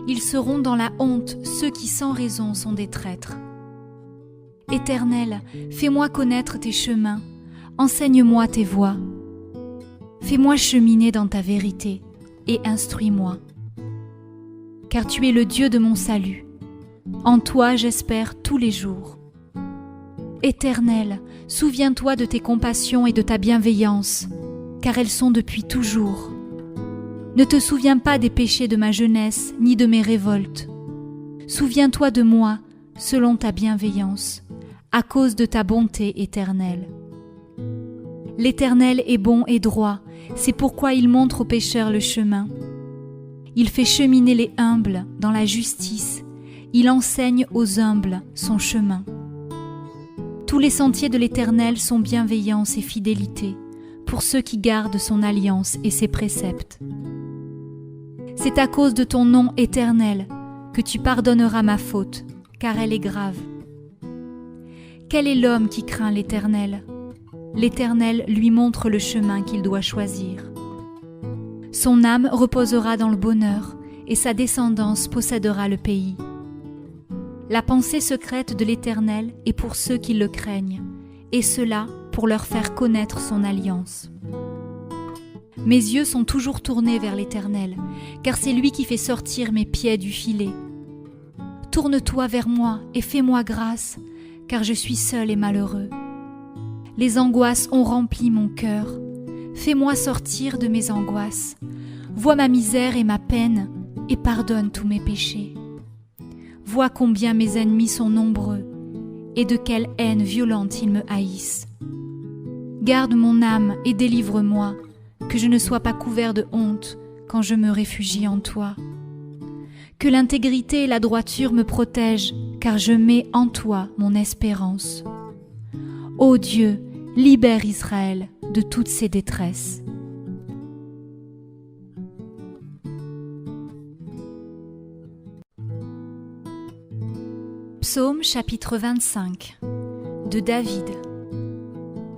Ils seront dans la honte ceux qui sans raison sont des traîtres. Éternel, fais-moi connaître tes chemins, enseigne-moi tes voies. Fais-moi cheminer dans ta vérité et instruis-moi. Car tu es le Dieu de mon salut. En toi j'espère tous les jours. Éternel, souviens-toi de tes compassions et de ta bienveillance, car elles sont depuis toujours. Ne te souviens pas des péchés de ma jeunesse, ni de mes révoltes. Souviens-toi de moi, selon ta bienveillance, à cause de ta bonté éternelle. L'Éternel est bon et droit, c'est pourquoi il montre aux pécheurs le chemin. Il fait cheminer les humbles dans la justice, il enseigne aux humbles son chemin. Tous les sentiers de l'Éternel sont bienveillance et fidélité, pour ceux qui gardent son alliance et ses préceptes. C'est à cause de ton nom éternel que tu pardonneras ma faute, car elle est grave. Quel est l'homme qui craint l'Éternel ? L'Éternel lui montre le chemin qu'il doit choisir. Son âme reposera dans le bonheur, et sa descendance possédera le pays. La pensée secrète de l'Éternel est pour ceux qui le craignent, et cela pour leur faire connaître son alliance. Mes yeux sont toujours tournés vers l'Éternel, car c'est lui qui fait sortir mes pieds du filet. Tourne-toi vers moi et fais-moi grâce, car je suis seul et malheureux. Les angoisses ont rempli mon cœur. Fais-moi sortir de mes angoisses. Vois ma misère et ma peine, et pardonne tous mes péchés. Vois combien mes ennemis sont nombreux, et de quelle haine violente ils me haïssent. Garde mon âme et délivre-moi, que je ne sois pas couvert de honte quand je me réfugie en toi. Que l'intégrité et la droiture me protègent, car je mets en toi mon espérance. Ô Dieu, libère Israël de toutes ses détresses. Psaume chapitre 25 de David.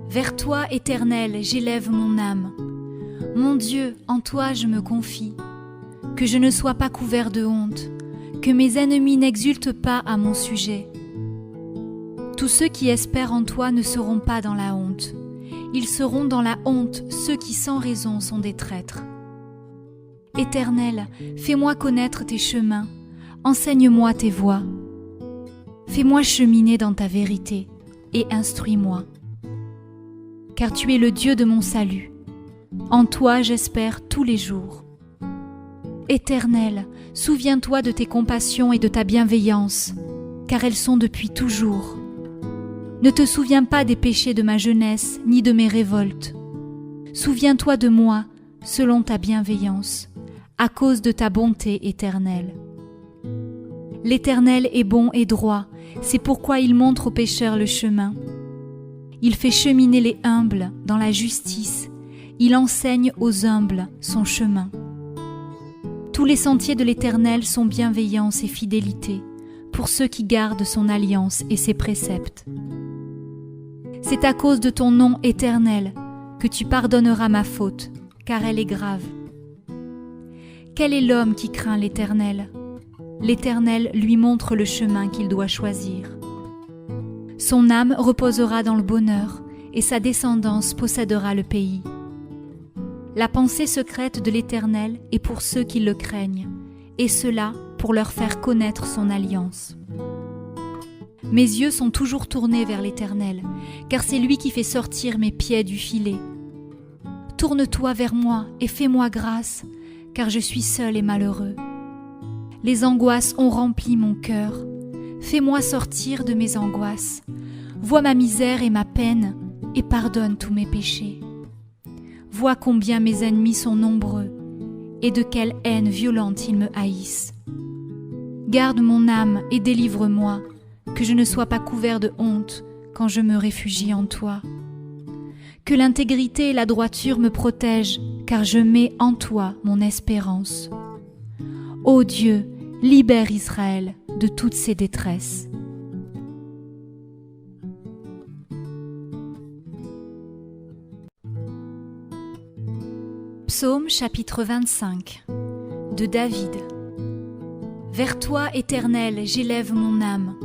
Vers toi, Éternel, j'élève mon âme. Mon Dieu, en toi je me confie. Que je ne sois pas couvert de honte, que mes ennemis n'exultent pas à mon sujet. Tous ceux qui espèrent en toi ne seront pas dans la honte. Ils seront dans la honte ceux qui sans raison sont des traîtres. Éternel, fais-moi connaître tes chemins, enseigne-moi tes voies. Fais-moi cheminer dans ta vérité et instruis-moi. Car tu es le Dieu de mon salut. En toi j'espère tous les jours. Éternel, souviens-toi de tes compassions et de ta bienveillance, car elles sont depuis toujours. Ne te souviens pas des péchés de ma jeunesse, ni de mes révoltes. Souviens-toi de moi, selon ta bienveillance, à cause de ta bonté éternelle. L'Éternel est bon et droit, c'est pourquoi il montre aux pécheurs le chemin. Il fait cheminer les humbles dans la justice, il enseigne aux humbles son chemin. Tous les sentiers de l'Éternel sont bienveillance et fidélité, pour ceux qui gardent son alliance et ses préceptes. C'est à cause de ton nom éternel que tu pardonneras ma faute, car elle est grave. Quel est l'homme qui craint l'Éternel? L'Éternel lui montre le chemin qu'il doit choisir. Son âme reposera dans le bonheur, et sa descendance possédera le pays. La pensée secrète de l'Éternel est pour ceux qui le craignent, et cela pour leur faire connaître son alliance. Mes yeux sont toujours tournés vers l'Éternel, car c'est lui qui fait sortir mes pieds du filet. Tourne-toi vers moi et fais-moi grâce, car je suis seul et malheureux. Les angoisses ont rempli mon cœur. Fais-moi sortir de mes angoisses. Vois ma misère et ma peine, et pardonne tous mes péchés. Vois combien mes ennemis sont nombreux, et de quelle haine violente ils me haïssent. Garde mon âme et délivre-moi, que je ne sois pas couvert de honte quand je me réfugie en toi. Que l'intégrité et la droiture me protègent, car je mets en toi mon espérance. Ô Dieu, libère Israël de toutes ses détresses. Psaume chapitre 25 de David. Vers toi, Éternel, j'élève mon âme.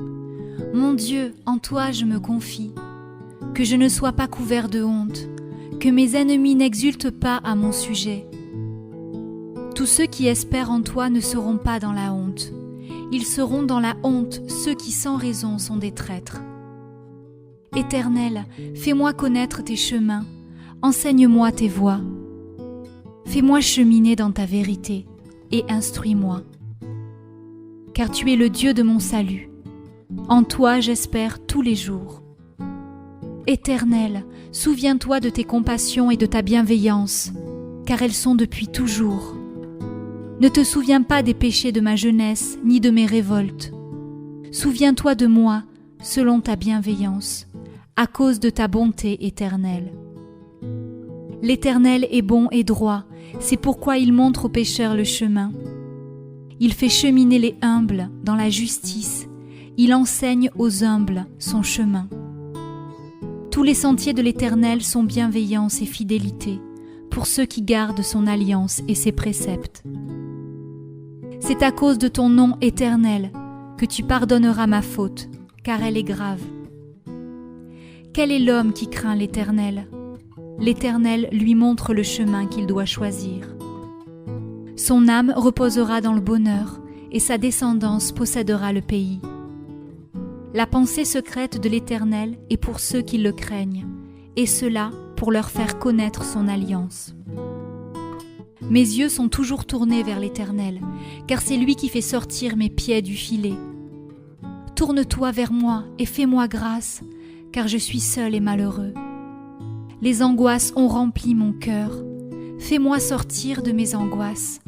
Mon Dieu, en toi je me confie. Que je ne sois pas couvert de honte, que mes ennemis n'exultent pas à mon sujet. Tous ceux qui espèrent en toi ne seront pas dans la honte. Ils seront dans la honte ceux qui sans raison sont des traîtres. Éternel, fais-moi connaître tes chemins, enseigne-moi tes voies. Fais-moi cheminer dans ta vérité et instruis-moi. Car tu es le Dieu de mon salut. En toi j'espère tous les jours. Éternel, souviens-toi de tes compassions et de ta bienveillance, car elles sont depuis toujours. Ne te souviens pas des péchés de ma jeunesse, ni de mes révoltes. Souviens-toi de moi, selon ta bienveillance, à cause de ta bonté éternelle. L'Éternel est bon et droit, c'est pourquoi il montre aux pécheurs le chemin. Il fait cheminer les humbles dans la justice, il enseigne aux humbles son chemin. Tous les sentiers de l'Éternel sont bienveillance et fidélité, pour ceux qui gardent son alliance et ses préceptes. C'est à cause de ton nom éternel que tu pardonneras ma faute, car elle est grave. Quel est l'homme qui craint l'Éternel? L'Éternel lui montre le chemin qu'il doit choisir. Son âme reposera dans le bonheur, et sa descendance possédera le pays. La pensée secrète de l'Éternel est pour ceux qui le craignent, et cela pour leur faire connaître son alliance. Mes yeux sont toujours tournés vers l'Éternel, car c'est lui qui fait sortir mes pieds du filet. Tourne-toi vers moi et fais-moi grâce, car je suis seul et malheureux. Les angoisses ont rempli mon cœur. Fais-moi sortir de mes angoisses.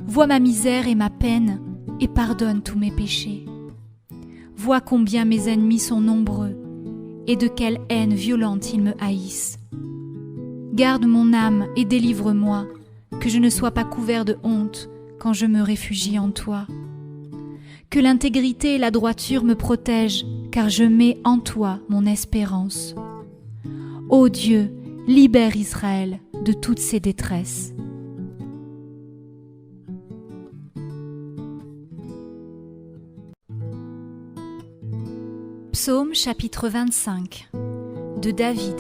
Vois ma misère et ma peine, et pardonne tous mes péchés. Vois combien mes ennemis sont nombreux, et de quelle haine violente ils me haïssent. Garde mon âme et délivre-moi, que je ne sois pas couvert de honte quand je me réfugie en toi. Que l'intégrité et la droiture me protègent, car je mets en toi mon espérance. Ô Dieu, libère Israël de toutes ses détresses. Psaume chapitre 25 de David.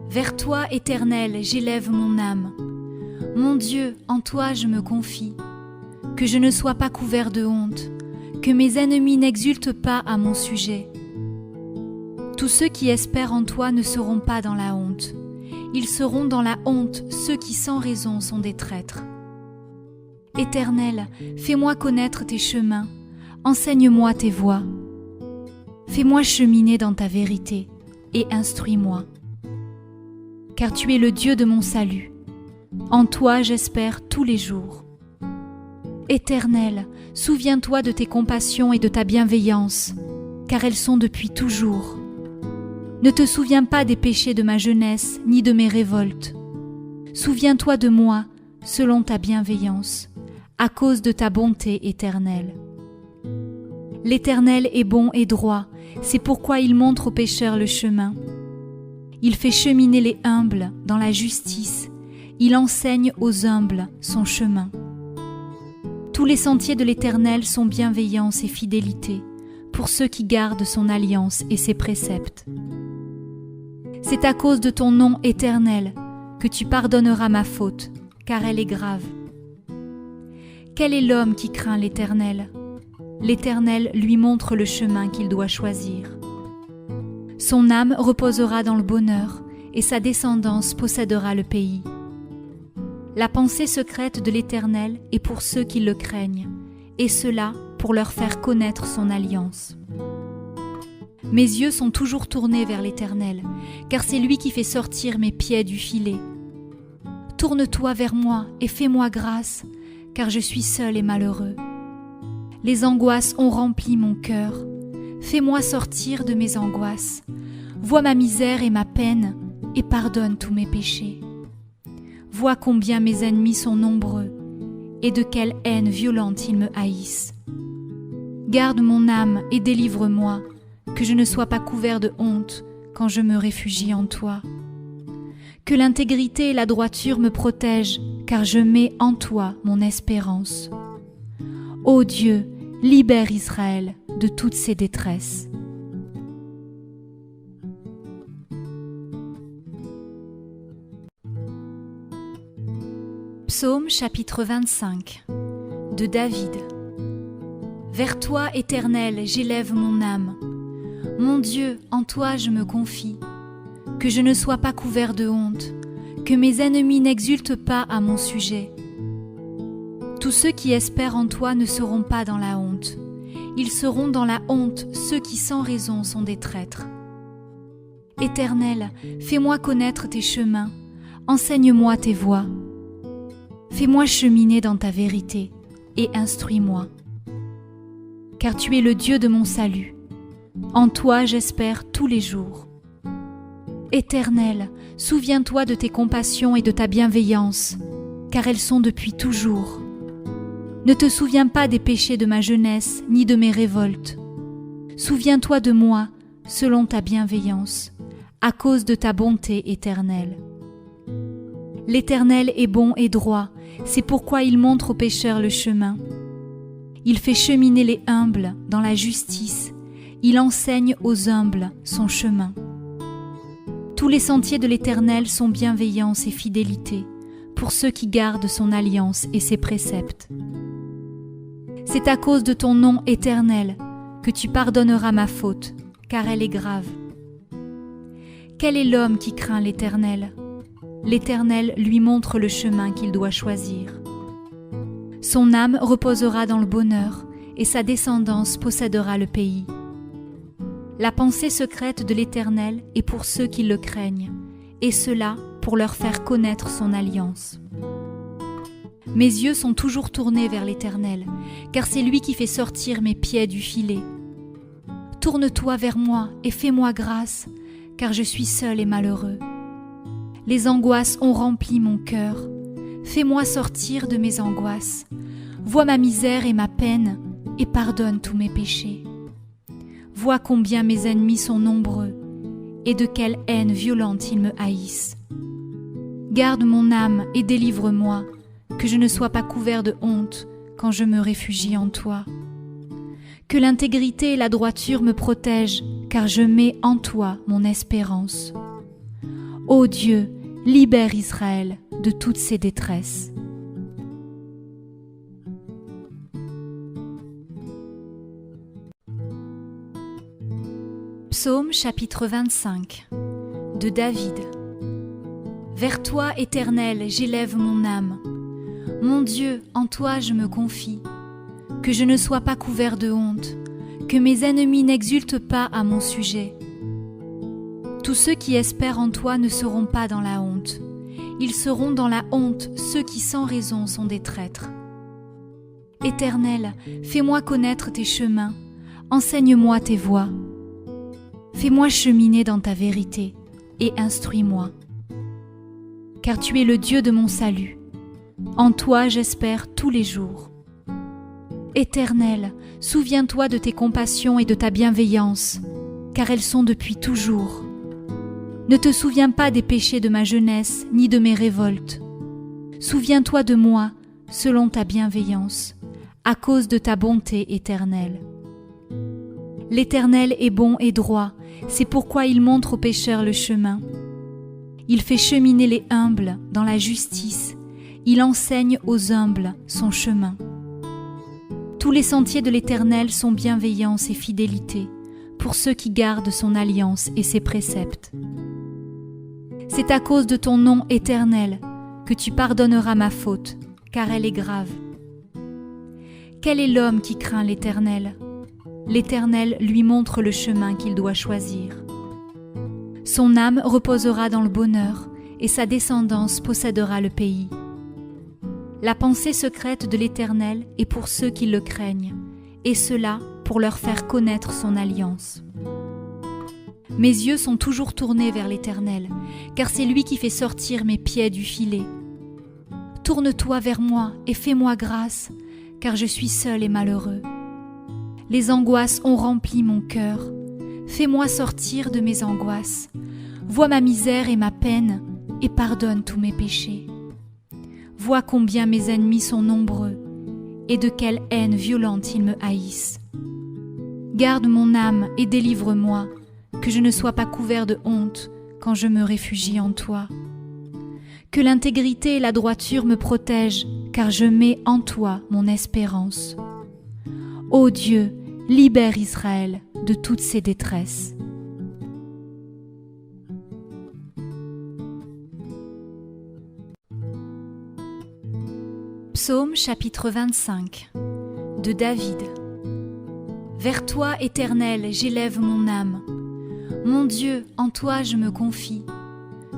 Vers toi, Éternel, j'élève mon âme. Mon Dieu, en toi je me confie. Que je ne sois pas couvert de honte, que mes ennemis n'exultent pas à mon sujet. Tous ceux qui espèrent en toi ne seront pas dans la honte. Ils seront dans la honte ceux qui sans raison sont des traîtres. Éternel, fais-moi connaître tes chemins, enseigne-moi tes voies. Fais-moi cheminer dans ta vérité et instruis-moi. Car tu es le Dieu de mon salut. En toi j'espère tous les jours. Éternel, souviens-toi de tes compassions et de ta bienveillance, car elles sont depuis toujours. Ne te souviens pas des péchés de ma jeunesse, ni de mes révoltes. Souviens-toi de moi, selon ta bienveillance, à cause de ta bonté éternelle. L'Éternel est bon et droit, c'est pourquoi il montre aux pécheurs le chemin. Il fait cheminer les humbles dans la justice, il enseigne aux humbles son chemin. Tous les sentiers de l'Éternel sont bienveillance et fidélité, pour ceux qui gardent son alliance et ses préceptes. C'est à cause de ton nom éternel que tu pardonneras ma faute, car elle est grave. Quel est l'homme qui craint l'Éternel ? L'Éternel lui montre le chemin qu'il doit choisir. Son âme reposera dans le bonheur, et sa descendance possédera le pays. La pensée secrète de l'Éternel est pour ceux qui le craignent, et cela pour leur faire connaître son alliance. Mes yeux sont toujours tournés vers l'Éternel, car c'est lui qui fait sortir mes pieds du filet. Tourne-toi vers moi et fais-moi grâce, car je suis seul et malheureux. Les angoisses ont rempli mon cœur. Fais-moi sortir de mes angoisses. Vois ma misère et ma peine, et pardonne tous mes péchés. Vois combien mes ennemis sont nombreux, et de quelle haine violente ils me haïssent. Garde mon âme et délivre-moi, que je ne sois pas couvert de honte quand je me réfugie en toi. Que l'intégrité et la droiture me protègent, car je mets en toi mon espérance. Ô Dieu, libère Israël de toutes ses détresses. Psaume chapitre 25 de David. Vers toi, Éternel, j'élève mon âme. Mon Dieu, en toi je me confie. Que je ne sois pas couvert de honte, que mes ennemis n'exultent pas à mon sujet. Tous ceux qui espèrent en toi ne seront pas dans la honte. Ils seront dans la honte ceux qui sans raison sont des traîtres. Éternel, fais-moi connaître tes chemins, enseigne-moi tes voies. Fais-moi cheminer dans ta vérité et instruis-moi. Car tu es le Dieu de mon salut. En toi j'espère tous les jours. Éternel, souviens-toi de tes compassions et de ta bienveillance, car elles sont depuis toujours. Ne te souviens pas des péchés de ma jeunesse, ni de mes révoltes. Souviens-toi de moi, selon ta bienveillance, à cause de ta bonté éternelle. L'Éternel est bon et droit, c'est pourquoi il montre aux pécheurs le chemin. Il fait cheminer les humbles dans la justice, il enseigne aux humbles son chemin. Tous les sentiers de l'Éternel sont bienveillance et fidélité, pour ceux qui gardent son alliance et ses préceptes. C'est à cause de ton nom éternel que tu pardonneras ma faute, car elle est grave. Quel est l'homme qui craint l'Éternel ? L'Éternel lui montre le chemin qu'il doit choisir. Son âme reposera dans le bonheur, et sa descendance possédera le pays. La pensée secrète de l'Éternel est pour ceux qui le craignent, et cela pour leur faire connaître son alliance. Mes yeux sont toujours tournés vers l'Éternel, car c'est lui qui fait sortir mes pieds du filet. Tourne-toi vers moi et fais-moi grâce, car je suis seul et malheureux. Les angoisses ont rempli mon cœur. Fais-moi sortir de mes angoisses. Vois ma misère et ma peine, et pardonne tous mes péchés. Vois combien mes ennemis sont nombreux, et de quelle haine violente ils me haïssent. Garde mon âme et délivre-moi, que je ne sois pas couvert de honte quand je me réfugie en toi. Que l'intégrité et la droiture me protègent, car je mets en toi mon espérance. Ô Dieu, libère Israël de toutes ses détresses. Psaume chapitre 25 de David. Vers toi, Éternel, j'élève mon âme. Mon Dieu, en toi je me confie. Que je ne sois pas couvert de honte, que mes ennemis n'exultent pas à mon sujet. Tous ceux qui espèrent en toi ne seront pas dans la honte. Ils seront dans la honte ceux qui sans raison sont des traîtres. Éternel, fais-moi connaître tes chemins, enseigne-moi tes voies. Fais-moi cheminer dans ta vérité et instruis-moi. Car tu es le Dieu de mon salut. En toi j'espère tous les jours. Éternel, souviens-toi de tes compassions et de ta bienveillance, car elles sont depuis toujours. Ne te souviens pas des péchés de ma jeunesse, ni de mes révoltes. Souviens-toi de moi, selon ta bienveillance, à cause de ta bonté éternelle. L'Éternel est bon et droit, c'est pourquoi il montre aux pécheurs le chemin. Il fait cheminer les humbles dans la justice, il enseigne aux humbles son chemin. Tous les sentiers de l'Éternel sont bienveillance et fidélité, pour ceux qui gardent son alliance et ses préceptes. C'est à cause de ton nom éternel que tu pardonneras ma faute, car elle est grave. Quel est l'homme qui craint l'Éternel ? L'Éternel lui montre le chemin qu'il doit choisir. Son âme reposera dans le bonheur, et sa descendance possédera le pays. La pensée secrète de l'Éternel est pour ceux qui le craignent, et cela pour leur faire connaître son alliance. Mes yeux sont toujours tournés vers l'Éternel, car c'est lui qui fait sortir mes pieds du filet. Tourne-toi vers moi et fais-moi grâce, car je suis seul et malheureux. Les angoisses ont rempli mon cœur. Fais-moi sortir de mes angoisses. Vois ma misère et ma peine, et pardonne tous mes péchés. Vois combien mes ennemis sont nombreux, et de quelle haine violente ils me haïssent. Garde mon âme et délivre-moi, que je ne sois pas couvert de honte quand je me réfugie en toi. Que l'intégrité et la droiture me protègent, car je mets en toi mon espérance. Ô Dieu, libère Israël de toutes ses détresses. Psaume chapitre 25 de David. Vers toi, Éternel, j'élève mon âme. Mon Dieu, en toi je me confie.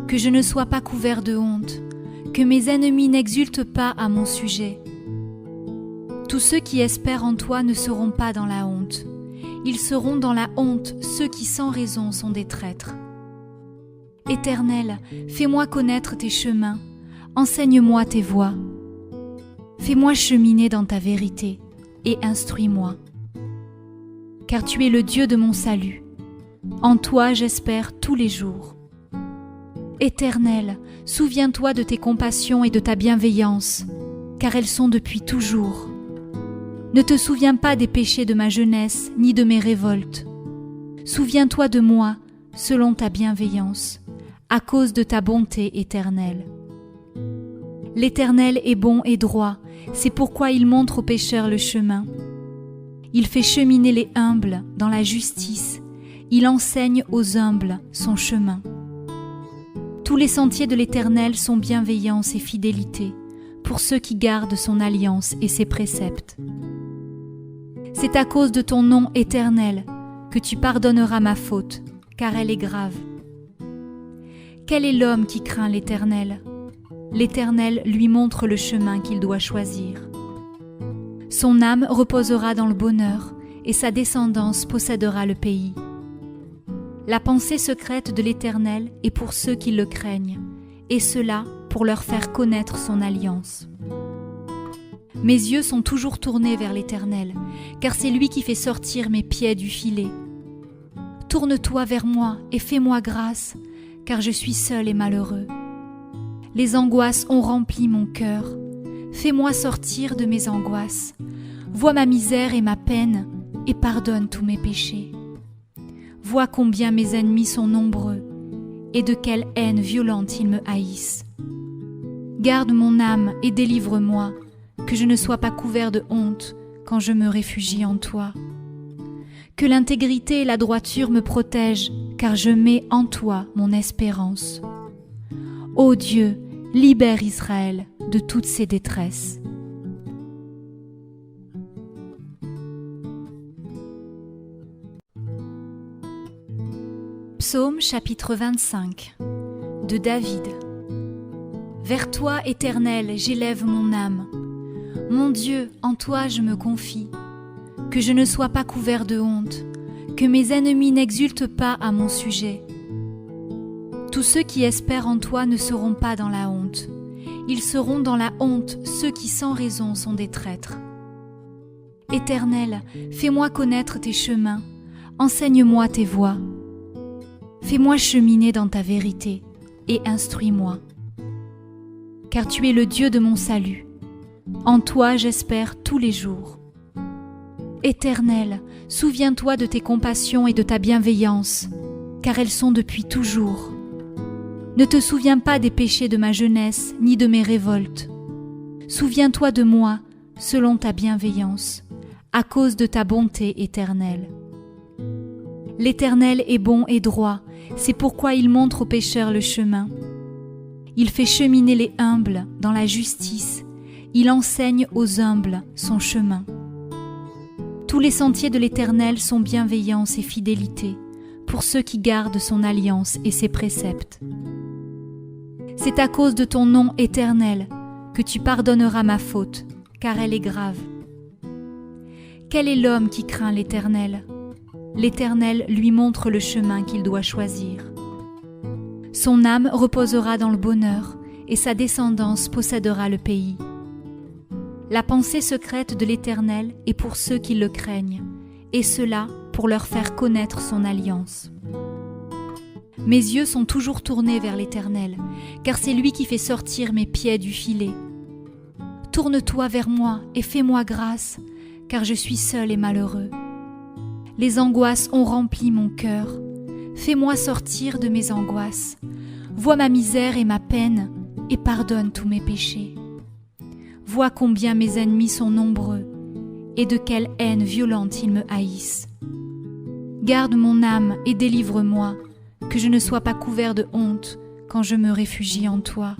Que je ne sois pas couvert de honte, que mes ennemis n'exultent pas à mon sujet. Tous ceux qui espèrent en toi ne seront pas dans la honte. Ils seront dans la honte ceux qui sans raison sont des traîtres. Éternel, fais-moi connaître tes chemins, enseigne-moi tes voies. Fais-moi cheminer dans ta vérité et instruis-moi. Car tu es le Dieu de mon salut. En toi j'espère tous les jours. Éternel, souviens-toi de tes compassions et de ta bienveillance, car elles sont depuis toujours. Ne te souviens pas des péchés de ma jeunesse, ni de mes révoltes. Souviens-toi de moi, selon ta bienveillance, à cause de ta bonté éternelle. L'Éternel est bon et droit, c'est pourquoi il montre aux pécheurs le chemin. Il fait cheminer les humbles dans la justice, il enseigne aux humbles son chemin. Tous les sentiers de l'Éternel sont bienveillance et fidélité, pour ceux qui gardent son alliance et ses préceptes. C'est à cause de ton nom éternel que tu pardonneras ma faute, car elle est grave. Quel est l'homme qui craint l'Éternel ? L'Éternel lui montre le chemin qu'il doit choisir. Son âme reposera dans le bonheur, et sa descendance possédera le pays. La pensée secrète de l'Éternel est pour ceux qui le craignent, et cela pour leur faire connaître son alliance. Mes yeux sont toujours tournés vers l'Éternel, car c'est lui qui fait sortir mes pieds du filet. Tourne-toi vers moi et fais-moi grâce, car je suis seul et malheureux. Les angoisses ont rempli mon cœur. Fais-moi sortir de mes angoisses. Vois ma misère et ma peine et pardonne tous mes péchés. Vois combien mes ennemis sont nombreux et de quelle haine violente ils me haïssent. Garde mon âme et délivre-moi, que je ne sois pas couvert de honte quand je me réfugie en toi. Que l'intégrité et la droiture me protègent, car je mets en toi mon espérance. Ô Dieu, libère Israël de toutes ses détresses. Psaume chapitre 25 de David. Vers toi, Éternel, j'élève mon âme. Mon Dieu, en toi je me confie. Que je ne sois pas couvert de honte, que mes ennemis n'exultent pas à mon sujet. Tous ceux qui espèrent en toi ne seront pas dans la honte. Ils seront dans la honte ceux qui sans raison sont des traîtres. Éternel, fais-moi connaître tes chemins, enseigne-moi tes voies. Fais-moi cheminer dans ta vérité et instruis-moi. Car tu es le Dieu de mon salut. En toi j'espère tous les jours. Éternel, souviens-toi de tes compassions et de ta bienveillance, car elles sont depuis toujours. Ne te souviens pas des péchés de ma jeunesse, ni de mes révoltes. Souviens-toi de moi, selon ta bienveillance, à cause de ta bonté éternelle. L'Éternel est bon et droit, c'est pourquoi il montre aux pécheurs le chemin. Il fait cheminer les humbles dans la justice, il enseigne aux humbles son chemin. Tous les sentiers de l'Éternel sont bienveillance et fidélité, pour ceux qui gardent son alliance et ses préceptes. C'est à cause de ton nom éternel que tu pardonneras ma faute, car elle est grave. Quel est l'homme qui craint l'Éternel ? L'Éternel lui montre le chemin qu'il doit choisir. Son âme reposera dans le bonheur, et sa descendance possédera le pays. La pensée secrète de l'Éternel est pour ceux qui le craignent, et cela pour leur faire connaître son alliance. Mes yeux sont toujours tournés vers l'Éternel, car c'est lui qui fait sortir mes pieds du filet. Tourne-toi vers moi et fais-moi grâce, car je suis seul et malheureux. Les angoisses ont rempli mon cœur. Fais-moi sortir de mes angoisses. Vois ma misère et ma peine, et pardonne tous mes péchés. Vois combien mes ennemis sont nombreux, et de quelle haine violente ils me haïssent. Garde mon âme et délivre-moi, que je ne sois pas couvert de honte quand je me réfugie en toi.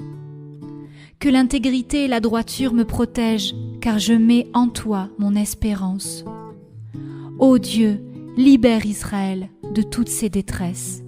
Que l'intégrité et la droiture me protègent, car je mets en toi mon espérance. Ô Dieu, libère Israël de toutes ses détresses.